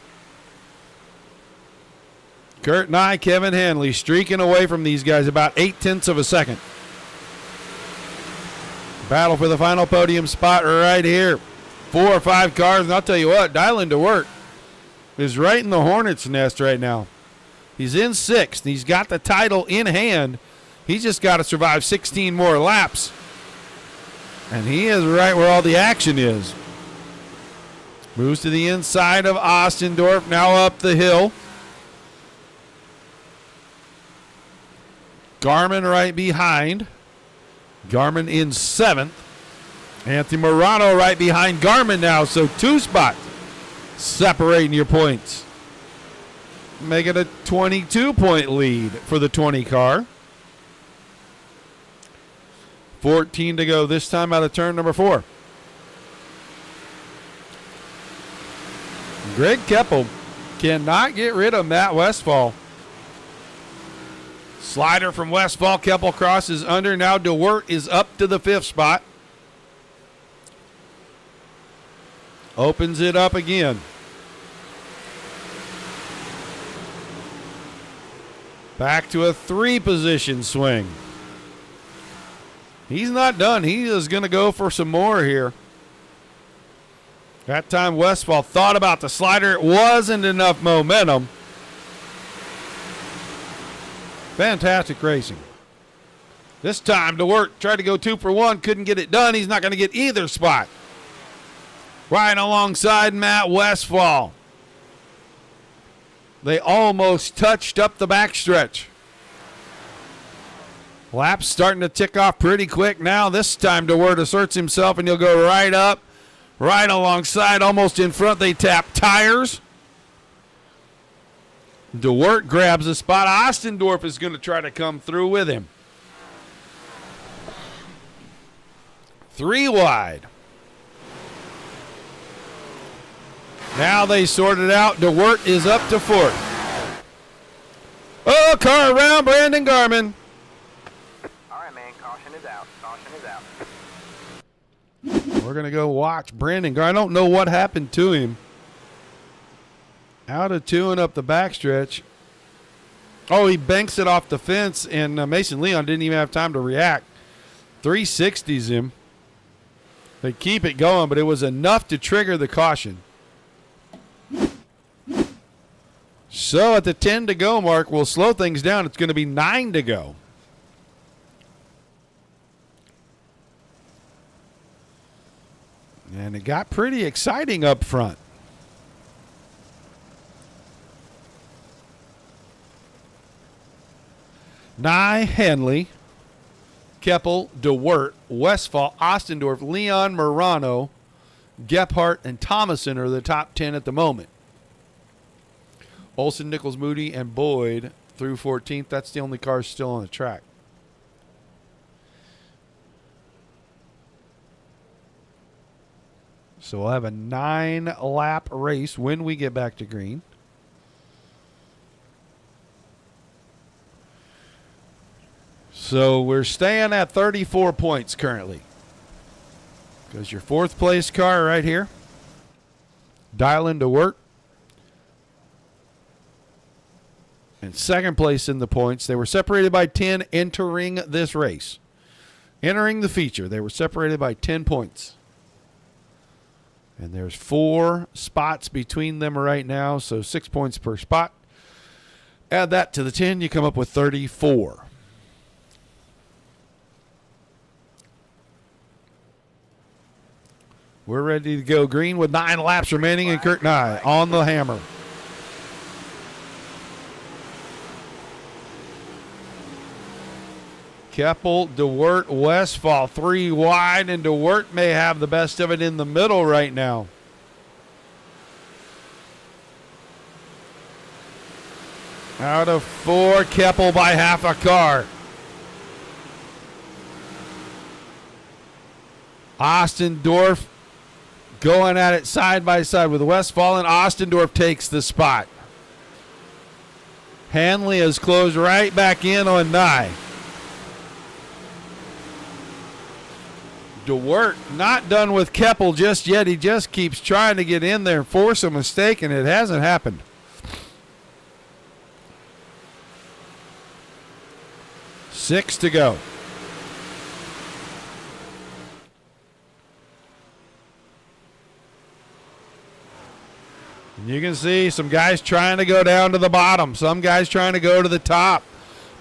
Kurt Nye, Kevin Hanley streaking away from these guys about 0.8 of a second. Battle for the final podium spot right here. 4 or 5 cars, and I'll tell you what, Dylan DeWert is right in the hornet's nest right now. He's in 6th. He's got the title in hand. He's just got to survive 16 more laps. And he is right where all the action is. Moves to the inside of Ostendorf, now up the hill. Garmin right behind. Garmin in 7th. Anthony Morano right behind Garmin now, so 2 spots separating your points. Make it a 22-point lead for the 20 car. 14 to go this time out of turn number 4. Greg Keppel cannot get rid of Matt Westfall. Slider from Westfall. Keppel crosses under. Now DeWert is up to the 5th spot. Opens it up again. Back to a 3-position swing. He's not done. He is going to go for some more here. That time Westfall thought about the slider. It wasn't enough momentum. Fantastic racing. This time DeWert tried to go 2 for 1. Couldn't get it done. He's not going to get either spot. Right alongside Matt Westfall. They almost touched up the backstretch. Laps starting to tick off pretty quick now. This time DeWert asserts himself, and he'll go right up, right alongside, almost in front. They tap tires. DeWert grabs a spot. Ostendorf is going to try to come through with him. 3 wide. Now they sort it out. DeWert is up to 4th. Oh, car around Brandon Garmin. All right, man. Caution is out. Caution is out. We're going to go watch Brandon Garmin. I don't know what happened to him. Out of 2 and up the backstretch. Oh, he banks it off the fence, and Mason Leon didn't even have time to react. 360s him. They keep it going, but it was enough to trigger the caution. So at the 10 to go mark, we'll slow things down. It's going to be 9 to go. And it got pretty exciting up front. Nye, Hanley, Keppel, DeWert, Westfall, Ostendorf, Leon, Morano, Gephardt, and Thomason are the top 10 at the moment. Olson, Nichols, Moody, and Boyd through 14th. That's the only cars still on the track. So we'll have a 9-lap race when we get back to green. So we're staying at 34 points currently. Because your 4th place car right here. Dylan DeWert. And 2nd place in the points. They were separated by 10 entering this race. entering the feature. They were separated by 10 points. And there's 4 spots between them right now, so 6 points per spot. Add that to the 10, you come up with 34. We're ready to go green with 9 laps remaining, and Kurt Nye on the hammer. Keppel, DeWert, Westphal, 3 wide, and DeWert may have the best of it in the middle right now. Out of 4, Keppel by half a car. Ostendorf going at it side by side with Westphal, and Ostendorf takes the spot. Hanley has closed right back in on Nye. DeWert not done with Keppel just yet. He just keeps trying to get in there and force a mistake, and it hasn't happened. Six to go. You can see some guys trying to go down to the bottom. Some guys trying to go to the top.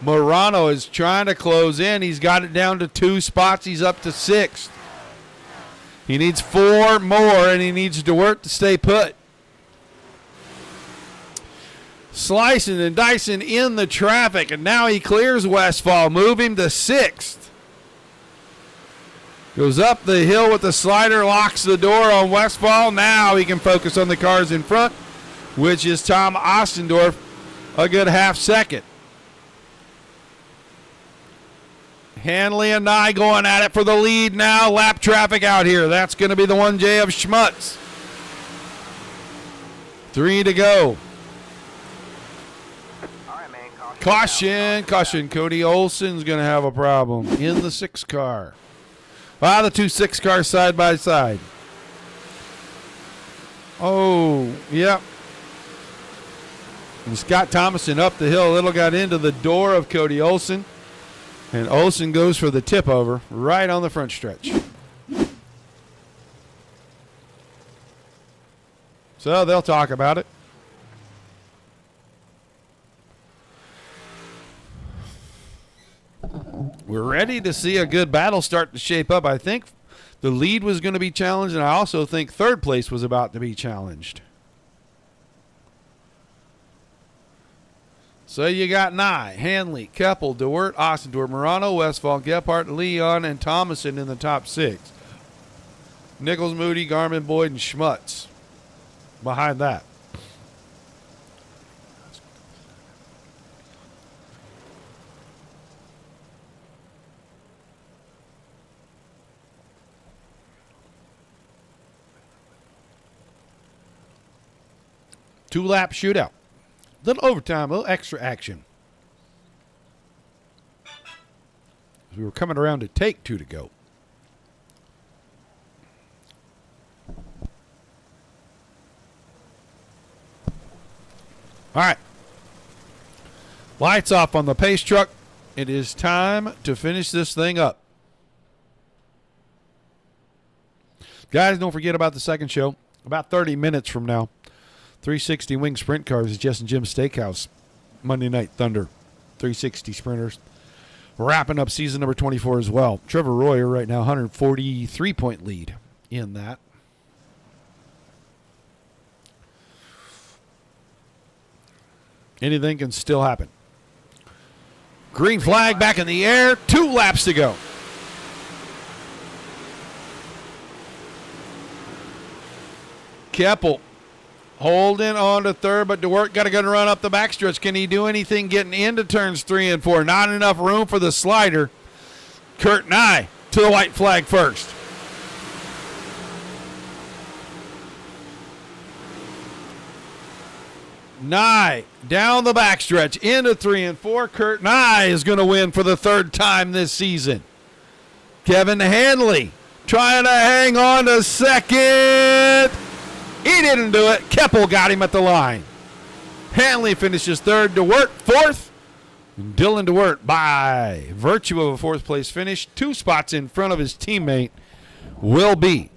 Morano is trying to close in. He's got it down to 2 spots. He's up to 6th. He needs 4 more, and he needs DeWert to stay put. Slicing and dicing in the traffic, and now he clears Westphal, move him to 6th. Goes up the hill with the slider, locks the door on Westphal. Now he can focus on the cars in front, which is Tom Ostendorf, a good half second. Hanley and Nye going at it for the lead now. Lap traffic out here. That's going to be the 1J of Schmutz. 3 to go. All right, man. Caution. Cody Olson's going to have a problem in the 6 car. The 2 6 cars side by side. Oh, yep. And Scott Thomason up the hill. Little got into the door of Cody Olson. And Olson goes for the tip over right on the front stretch. So they'll talk about it. We're ready to see a good battle start to shape up. I think the lead was going to be challenged, and I also think 3rd place was about to be challenged. So you got Nye, Hanley, Keppel, DeWert, Ostendorf, Morano, Westphal, Gephardt, Leon, and Thomason in the top 6. Nichols, Moody, Garmin, Boyd, and Schmutz behind that. Two-lap shootout. Little overtime, a little extra action. As we were coming around to take 2 to go. All right. Lights off on the pace truck. It is time to finish this thing up. Guys, don't forget about the second show. About 30 minutes from now. 360 Wing Sprint Cars is Jess and Jim's Steakhouse. Monday Night Thunder. 360 Sprinters. Wrapping up season number 24 as well. Trevor Royer right now, 143-point lead in that. Anything can still happen. Green flag back in the air. 2 laps to go. Keppel holding on to 3rd, but DeWert got a good run up the backstretch. Can he do anything getting into turns 3 and 4? Not enough room for the slider. Kurt Nye to the white flag first. Nye down the backstretch into 3 and 4. Kurt Nye is going to win for the 3rd time this season. Kevin Hanley trying to hang on to 2nd. He didn't do it. Keppel got him at the line. Hanley finishes 3rd. DeWert 4th. Dylan DeWert, by virtue of a fourth-place finish, 2 spots in front of his teammate, will be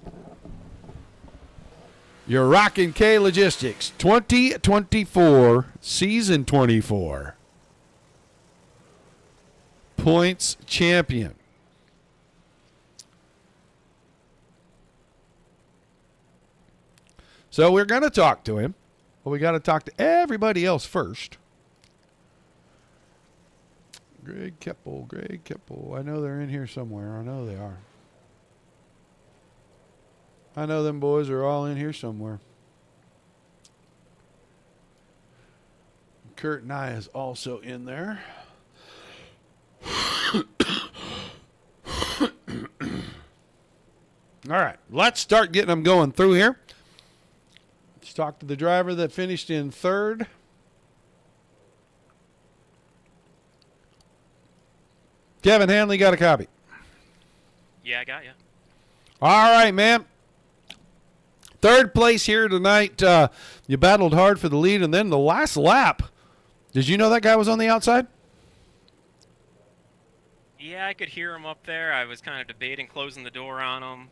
your RockinK Logistics 2024 Season 24 points champion. So we're going to talk to him, but we got to talk to everybody else first. Greg Keppel. I know they're in here somewhere. I know they are. I know them boys are all in here somewhere. Kurt Nye is also in there. All right, let's start getting them going through here. Let's talk to the driver that finished in third. Kevin Hanley, got a copy? Yeah, I got you. All right, man. Third place here tonight. You battled hard for the lead, and then the last lap. Did you know that guy was on the outside? Yeah, I could hear him up there. I was kind of debating closing the door on him,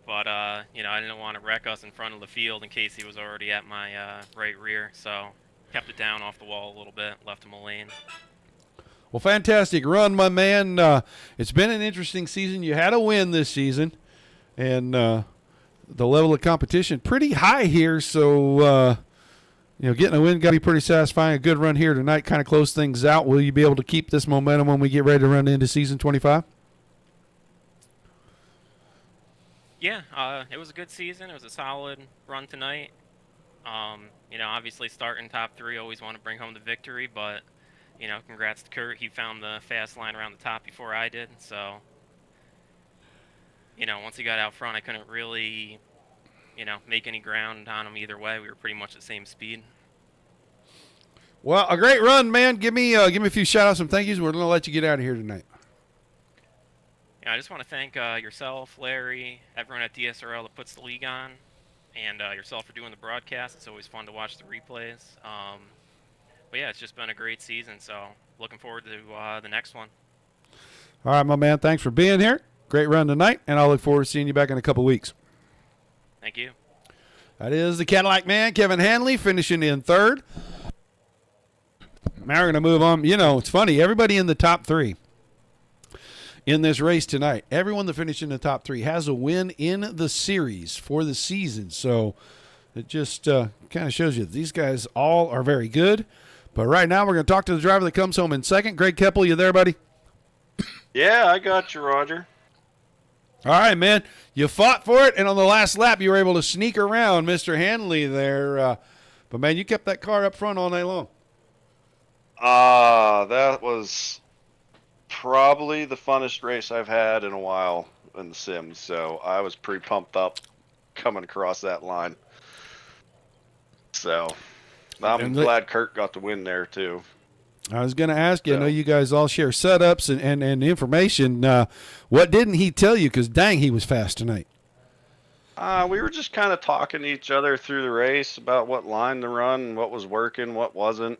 but I didn't want to wreck us in front of the field in case he was already at my right rear, so kept it down off the wall a little bit, left him a lane. Well, fantastic run, my man. It's been an interesting season. You had a win this season, and the level of competition pretty high here. So, getting a win got to be pretty satisfying. A good run here tonight kind of close things out. Will you be able to keep this momentum when we get ready to run into season 25? Yeah, it was a good season. It was a solid run tonight. Obviously starting top 3, always want to bring home the victory, but congrats to Kurt. He found the fast line around the top before I did. So, once he got out front, I couldn't really, make any ground on him either way. We were pretty much the same speed. Well, a great run, man. Give me a few shout-outs and thank yous. We're going to let you get out of here tonight. Yeah, I just want to thank yourself, Larry, everyone at DSRL that puts the league on, and yourself for doing the broadcast. It's always fun to watch the replays. But yeah, it's just been a great season, so looking forward to the next one. All right, my man. Thanks for being here. Great run tonight, and I'll look forward to seeing you back in a couple weeks. Thank you. That is the Cadillac man, Kevin Hanley, finishing in third. Now we're going to move on. It's funny. Everybody in the top 3 in this race tonight, everyone that finished in the top 3 has a win in the series for the season. So it just kind of shows you these guys all are very good. But right now we're going to talk to the driver that comes home in second. Greg Keppel, you there, buddy? Yeah, I got you, Roger. All right, man. You fought for it, and on the last lap you were able to sneak around Mr. Hanley there. But, man, you kept that car up front all night long. That was probably the funnest race I've had in a while in the Sims, so I was pretty pumped up coming across that line. So I'm glad Kurt got the win there, too. I was going to ask you, I know you guys all share setups and information. What didn't he tell you? Because, dang, he was fast tonight. We were just kind of talking to each other through the race about what line to run, what was working, what wasn't.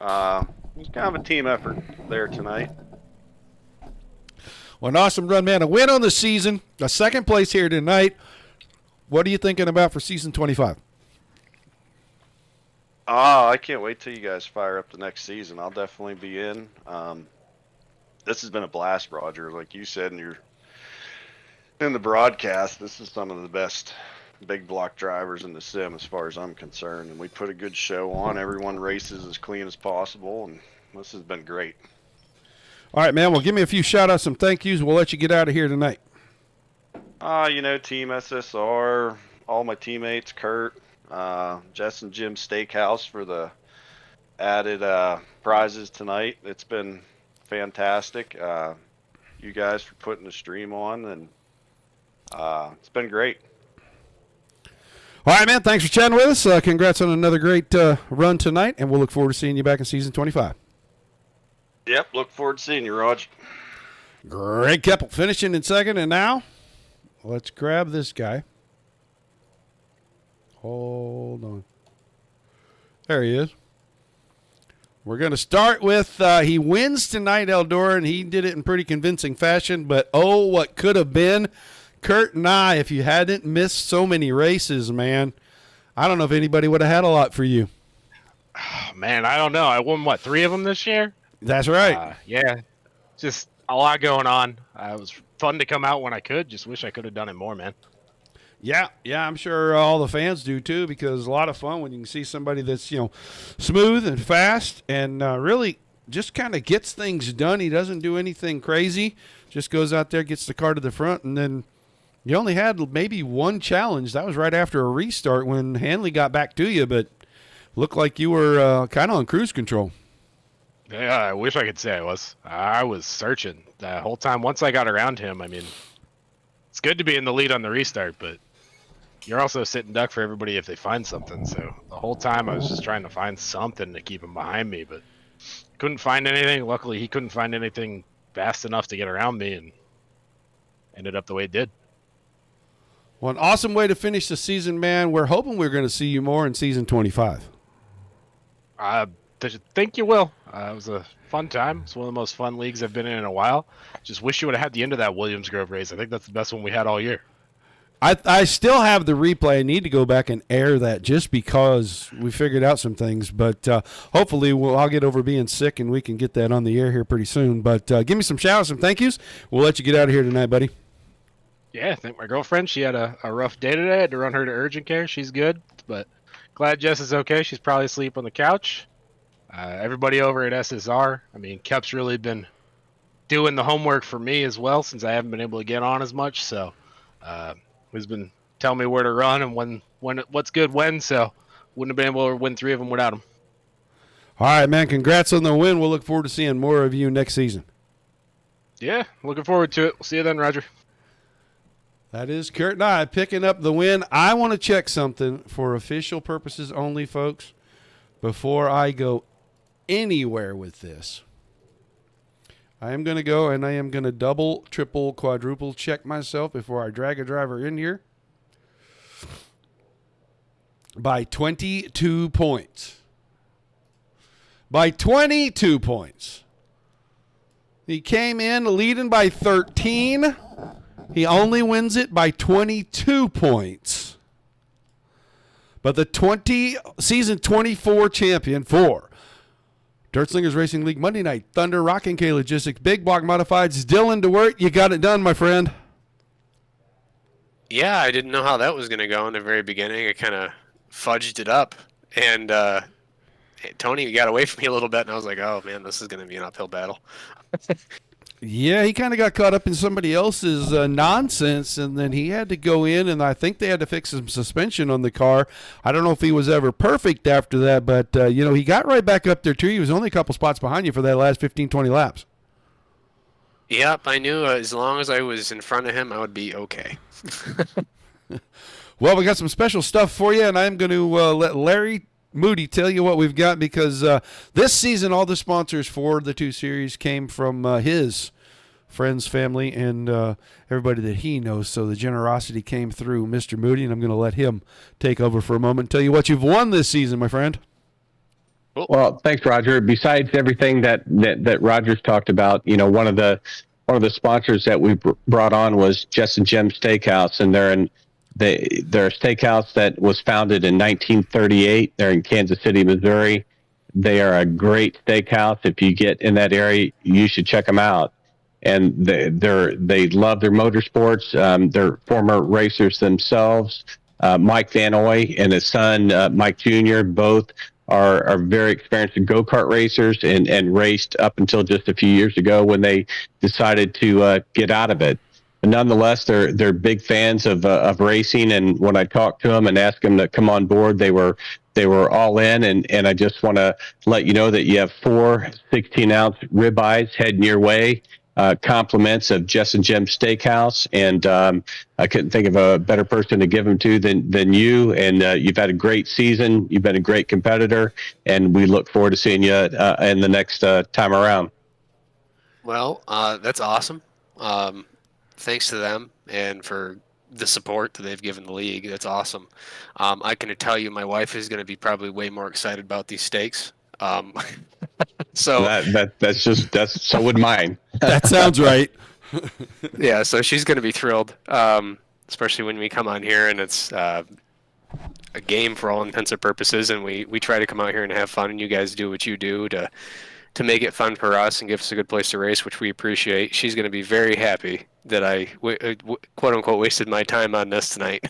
It was kind of a team effort there tonight. Well, an awesome run, man. A win on the season, a second place here tonight. What are you thinking about for season 25? I can't wait till you guys fire up the next season. I'll definitely be in. This has been a blast, Roger. Like you said in the broadcast, this is some of the best big block drivers in the sim as far as I'm concerned. And we put a good show on. Everyone races as clean as possible, and this has been great. All right, man. Well, give me a few shout-outs, some thank yous. We'll let you get out of here tonight. Team SSR, all my teammates, Kurt, Jess and Jim Steakhouse for the added prizes tonight. It's been fantastic. You guys for putting the stream on, and it's been great. All right, man. Thanks for chatting with us. Congrats on another great run tonight, and we'll look forward to seeing you back in season 25. Yep, look forward to seeing you, Roger. Greg Keppel finishing in second, and now let's grab this guy. Hold on. There he is. We're going to start with he wins tonight, Eldora, and he did it in pretty convincing fashion. But, oh, what could have been. Kurt and I, if you hadn't missed so many races, man, I don't know if anybody would have had a lot for you. Oh, man, I don't know. I won, 3 of them this year? That's right. Yeah, just a lot going on. It was fun to come out when I could. Just wish I could have done it more, man. Yeah, I'm sure all the fans do too, because a lot of fun when you can see somebody that's, smooth and fast and really just kind of gets things done. He doesn't do anything crazy, just goes out there, gets the car to the front, and then you only had maybe one challenge. That was right after a restart when Hanley got back to you, but looked like you were kind of on cruise control. Yeah, I wish I could say I was. I was searching the whole time. Once I got around him, I mean, it's good to be in the lead on the restart, but you're also sitting duck for everybody if they find something. So the whole time I was just trying to find something to keep him behind me, but couldn't find anything. Luckily, he couldn't find anything fast enough to get around me, and ended up the way it did. Well, an awesome way to finish the season, man. We're hoping we're going to see you more in season 25. I think you will. It was a fun time. It's one of the most fun leagues I've been in a while. Just wish you would have had the end of that Williams Grove race. I think that's the best one we had all year. I still have the replay. I need to go back and air that just because we figured out some things. But hopefully I'll get over being sick and we can get that on the air here pretty soon. But give me some shout-outs, some thank yous. We'll let you get out of here tonight, buddy. Yeah, thank my girlfriend. She had a rough day today. I had to run her to urgent care. She's good, but glad Jess is okay. She's probably asleep on the couch. Everybody over at SSR. I mean, Kep's really been doing the homework for me as well since I haven't been able to get on as much. So he's been telling me where to run and when what's good when. So wouldn't have been able to win 3 of them without him. All right, man. Congrats on the win. We'll look forward to seeing more of you next season. Yeah, looking forward to it. We'll see you then, Roger. That is Kurt and I picking up the win. I want to check something for official purposes only, folks, before I go anywhere with this. I am going to go and I am going to double, triple, quadruple check myself before I drag a driver in here. By 22 points. By 22 points. He came in leading by 13. He only wins it by 22 points. But the season 24 champion for Dirt Slingers Racing League Monday Night Thunder, RockinK Logistics, Big Block Modifieds, Dylan DeWert, you got it done, my friend. Yeah, I didn't know how that was going to go in the very beginning. I kind of fudged it up. And Tony got away from me a little bit, and I was like, oh, man, this is going to be an uphill battle. Yeah, he kind of got caught up in somebody else's nonsense, and then he had to go in, and I think they had to fix some suspension on the car. I don't know if he was ever perfect after that, but, he got right back up there, too. He was only a couple spots behind you for that last 15, 20 laps. Yep, I knew as long as I was in front of him, I would be okay. Well, we got some special stuff for you, and I'm going to let Larry Moody tell you what we've got, because this season all the sponsors for the 2 series came from his friends, family, and everybody that he knows. So the generosity came through Mr. Moody, and I'm going to let him take over for a moment and tell you what you've won this season, my friend. Well, thanks, Roger. Besides everything that Roger's talked about, one of the sponsors that we brought on was Jess and Jim Steakhouse, and they're a steakhouse that was founded in 1938. They're in Kansas City, Missouri. They are a great steakhouse. If you get in that area, you should check them out. And they love their motorsports. They're former racers themselves. Mike Van Oy and his son, Mike Jr., both are very experienced go-kart racers and raced up until just a few years ago when they decided to get out of it. But nonetheless, they're big fans of racing, and when I talked to them and asked them to come on board, they were all in. And I just want to let you know that you have 4 16-ounce ribeyes heading your way, compliments of Jess and Jim Steakhouse, and I couldn't think of a better person to give them to than you. And you've had a great season. You've been a great competitor, and we look forward to seeing you in the next time around. Well, that's awesome. Thanks to them and for the support that they've given the league. That's awesome. I can tell you my wife is going to be probably way more excited about these steaks. So that's so would mine. That sounds right. yeah, so she's going to be thrilled, especially when we come on here and it's a game for all intents and purposes, and we try to come out here and have fun, and you guys do what you do to make it fun for us and give us a good place to race, which we appreciate. She's going to be very happy that I quote unquote wasted my time on this tonight.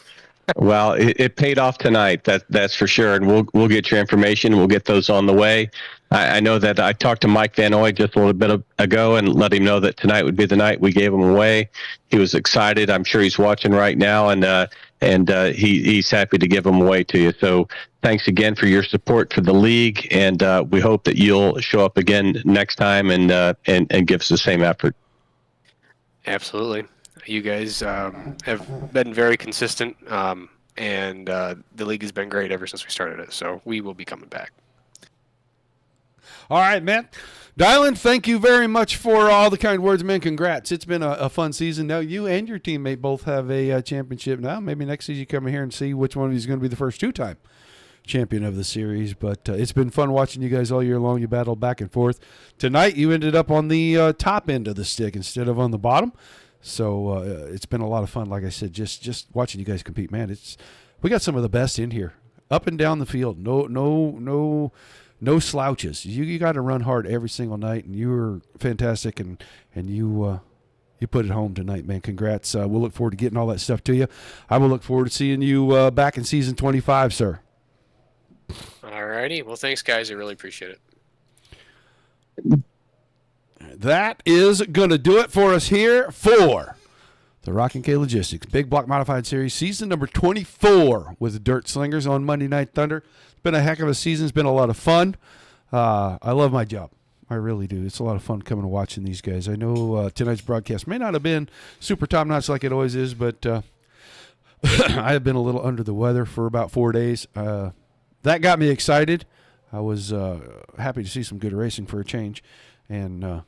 Well, it paid off tonight. That's for sure. And we'll get your information. We'll get those on the way. I know that I talked to Mike Van Oy just a little bit ago and let him know that tonight would be the night we gave him away. He was excited. I'm sure he's watching right now, and he's happy to give them away to you. So thanks again for your support for the league, and we hope that you'll show up again next time and give us the same effort. Absolutely. You guys have been very consistent, and the league has been great ever since we started it. So we will be coming back. All right, man. Dylan, thank you very much for all the kind words, man. Congrats. It's been a fun season. Now, you and your teammate both have a championship now. Maybe next season you come in here and see which one of you is going to be the first two-time champion of the series. But it's been fun watching you guys all year long. You battled back and forth. Tonight, you ended up on the top end of the stick instead of on the bottom. So it's been a lot of fun. Like I said, just watching you guys compete, man. We got some of the best in here, up and down the field. No slouches. You got to run hard every single night, and you were fantastic, and you put it home tonight, man. Congrats. We'll look forward to getting all that stuff to you. I will look forward to seeing you back in season 25, sir. All righty. Well, thanks, guys. I really appreciate it. That is going to do it for us here for the RockinK Logistics Big Block Modified Series, season number 24 with the Dirt Slingers on Monday Night Thunder. It's been a heck of a season. It's been a lot of fun. I love my job. I really do. It's a lot of fun coming and watching these guys. I know tonight's broadcast may not have been super top-notch like it always is, but I have been a little under the weather for about 4 days. That got me excited. I was happy to see some good racing for a change, and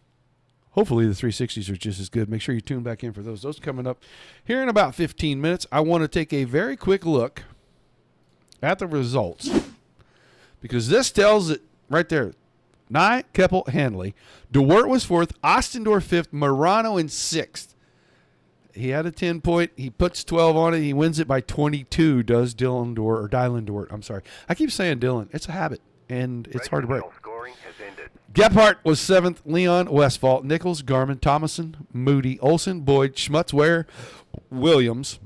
hopefully the 360s are just as good. Make sure you tune back in for those. Those coming up here in about 15 minutes. I want to take a very quick look at the results because this tells it right there. Nye, Keppel, Hanley. DeWert was 4th. Ostendorf 5th. Morano in 6th. He had a 10-point. He puts 12 on it. He wins it by 22, does Dylan DeWert. I'm sorry. I keep saying Dylan. It's a habit, and it's hard to break. Gephardt was 7th. Leon, Westphal, Nichols, Garmin, Thomason, Moody, Olson, Boyd, Schmutz, Ware, Williams,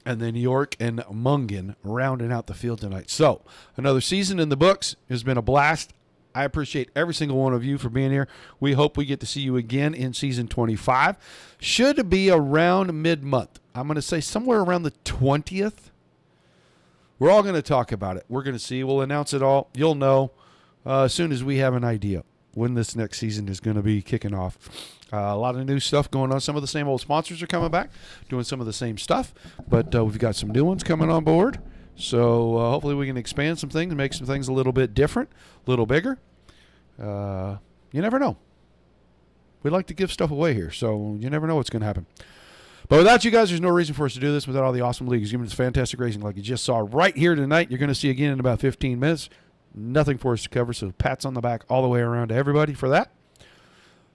and then York and Mungan rounding out the field tonight. So another season in the books. Has been a blast. I appreciate every single one of you for being here. We hope we get to see you again in season 25. Should be around mid-month. I'm going to say somewhere around the 20th. We're all going to talk about it. We're going to see. We'll announce it all. You'll know as soon as we have an idea when this next season is going to be kicking off. A lot of new stuff going on. Some of the same old sponsors are coming back, doing some of the same stuff, but we've got some new ones coming on board. So hopefully we can expand some things and make some things a little bit different, a little bigger. You never know. We like to give stuff away here, so you never know what's going to happen. But without you guys, there's no reason for us to do this without all the awesome leagues giving us fantastic racing like you just saw right here tonight. You're going to see again in about 15 minutes. Nothing for us to cover, so pats on the back all the way around to everybody for that.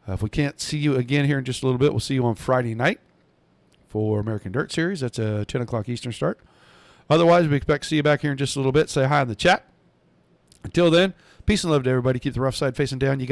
If we can't see you again here in just a little bit, we'll see you on Friday night for American Dirt Series. That's a 10 o'clock Eastern start. Otherwise, we expect to see you back here in just a little bit. Say hi in the chat. Until then, peace and love to everybody. Keep the rough side facing down. You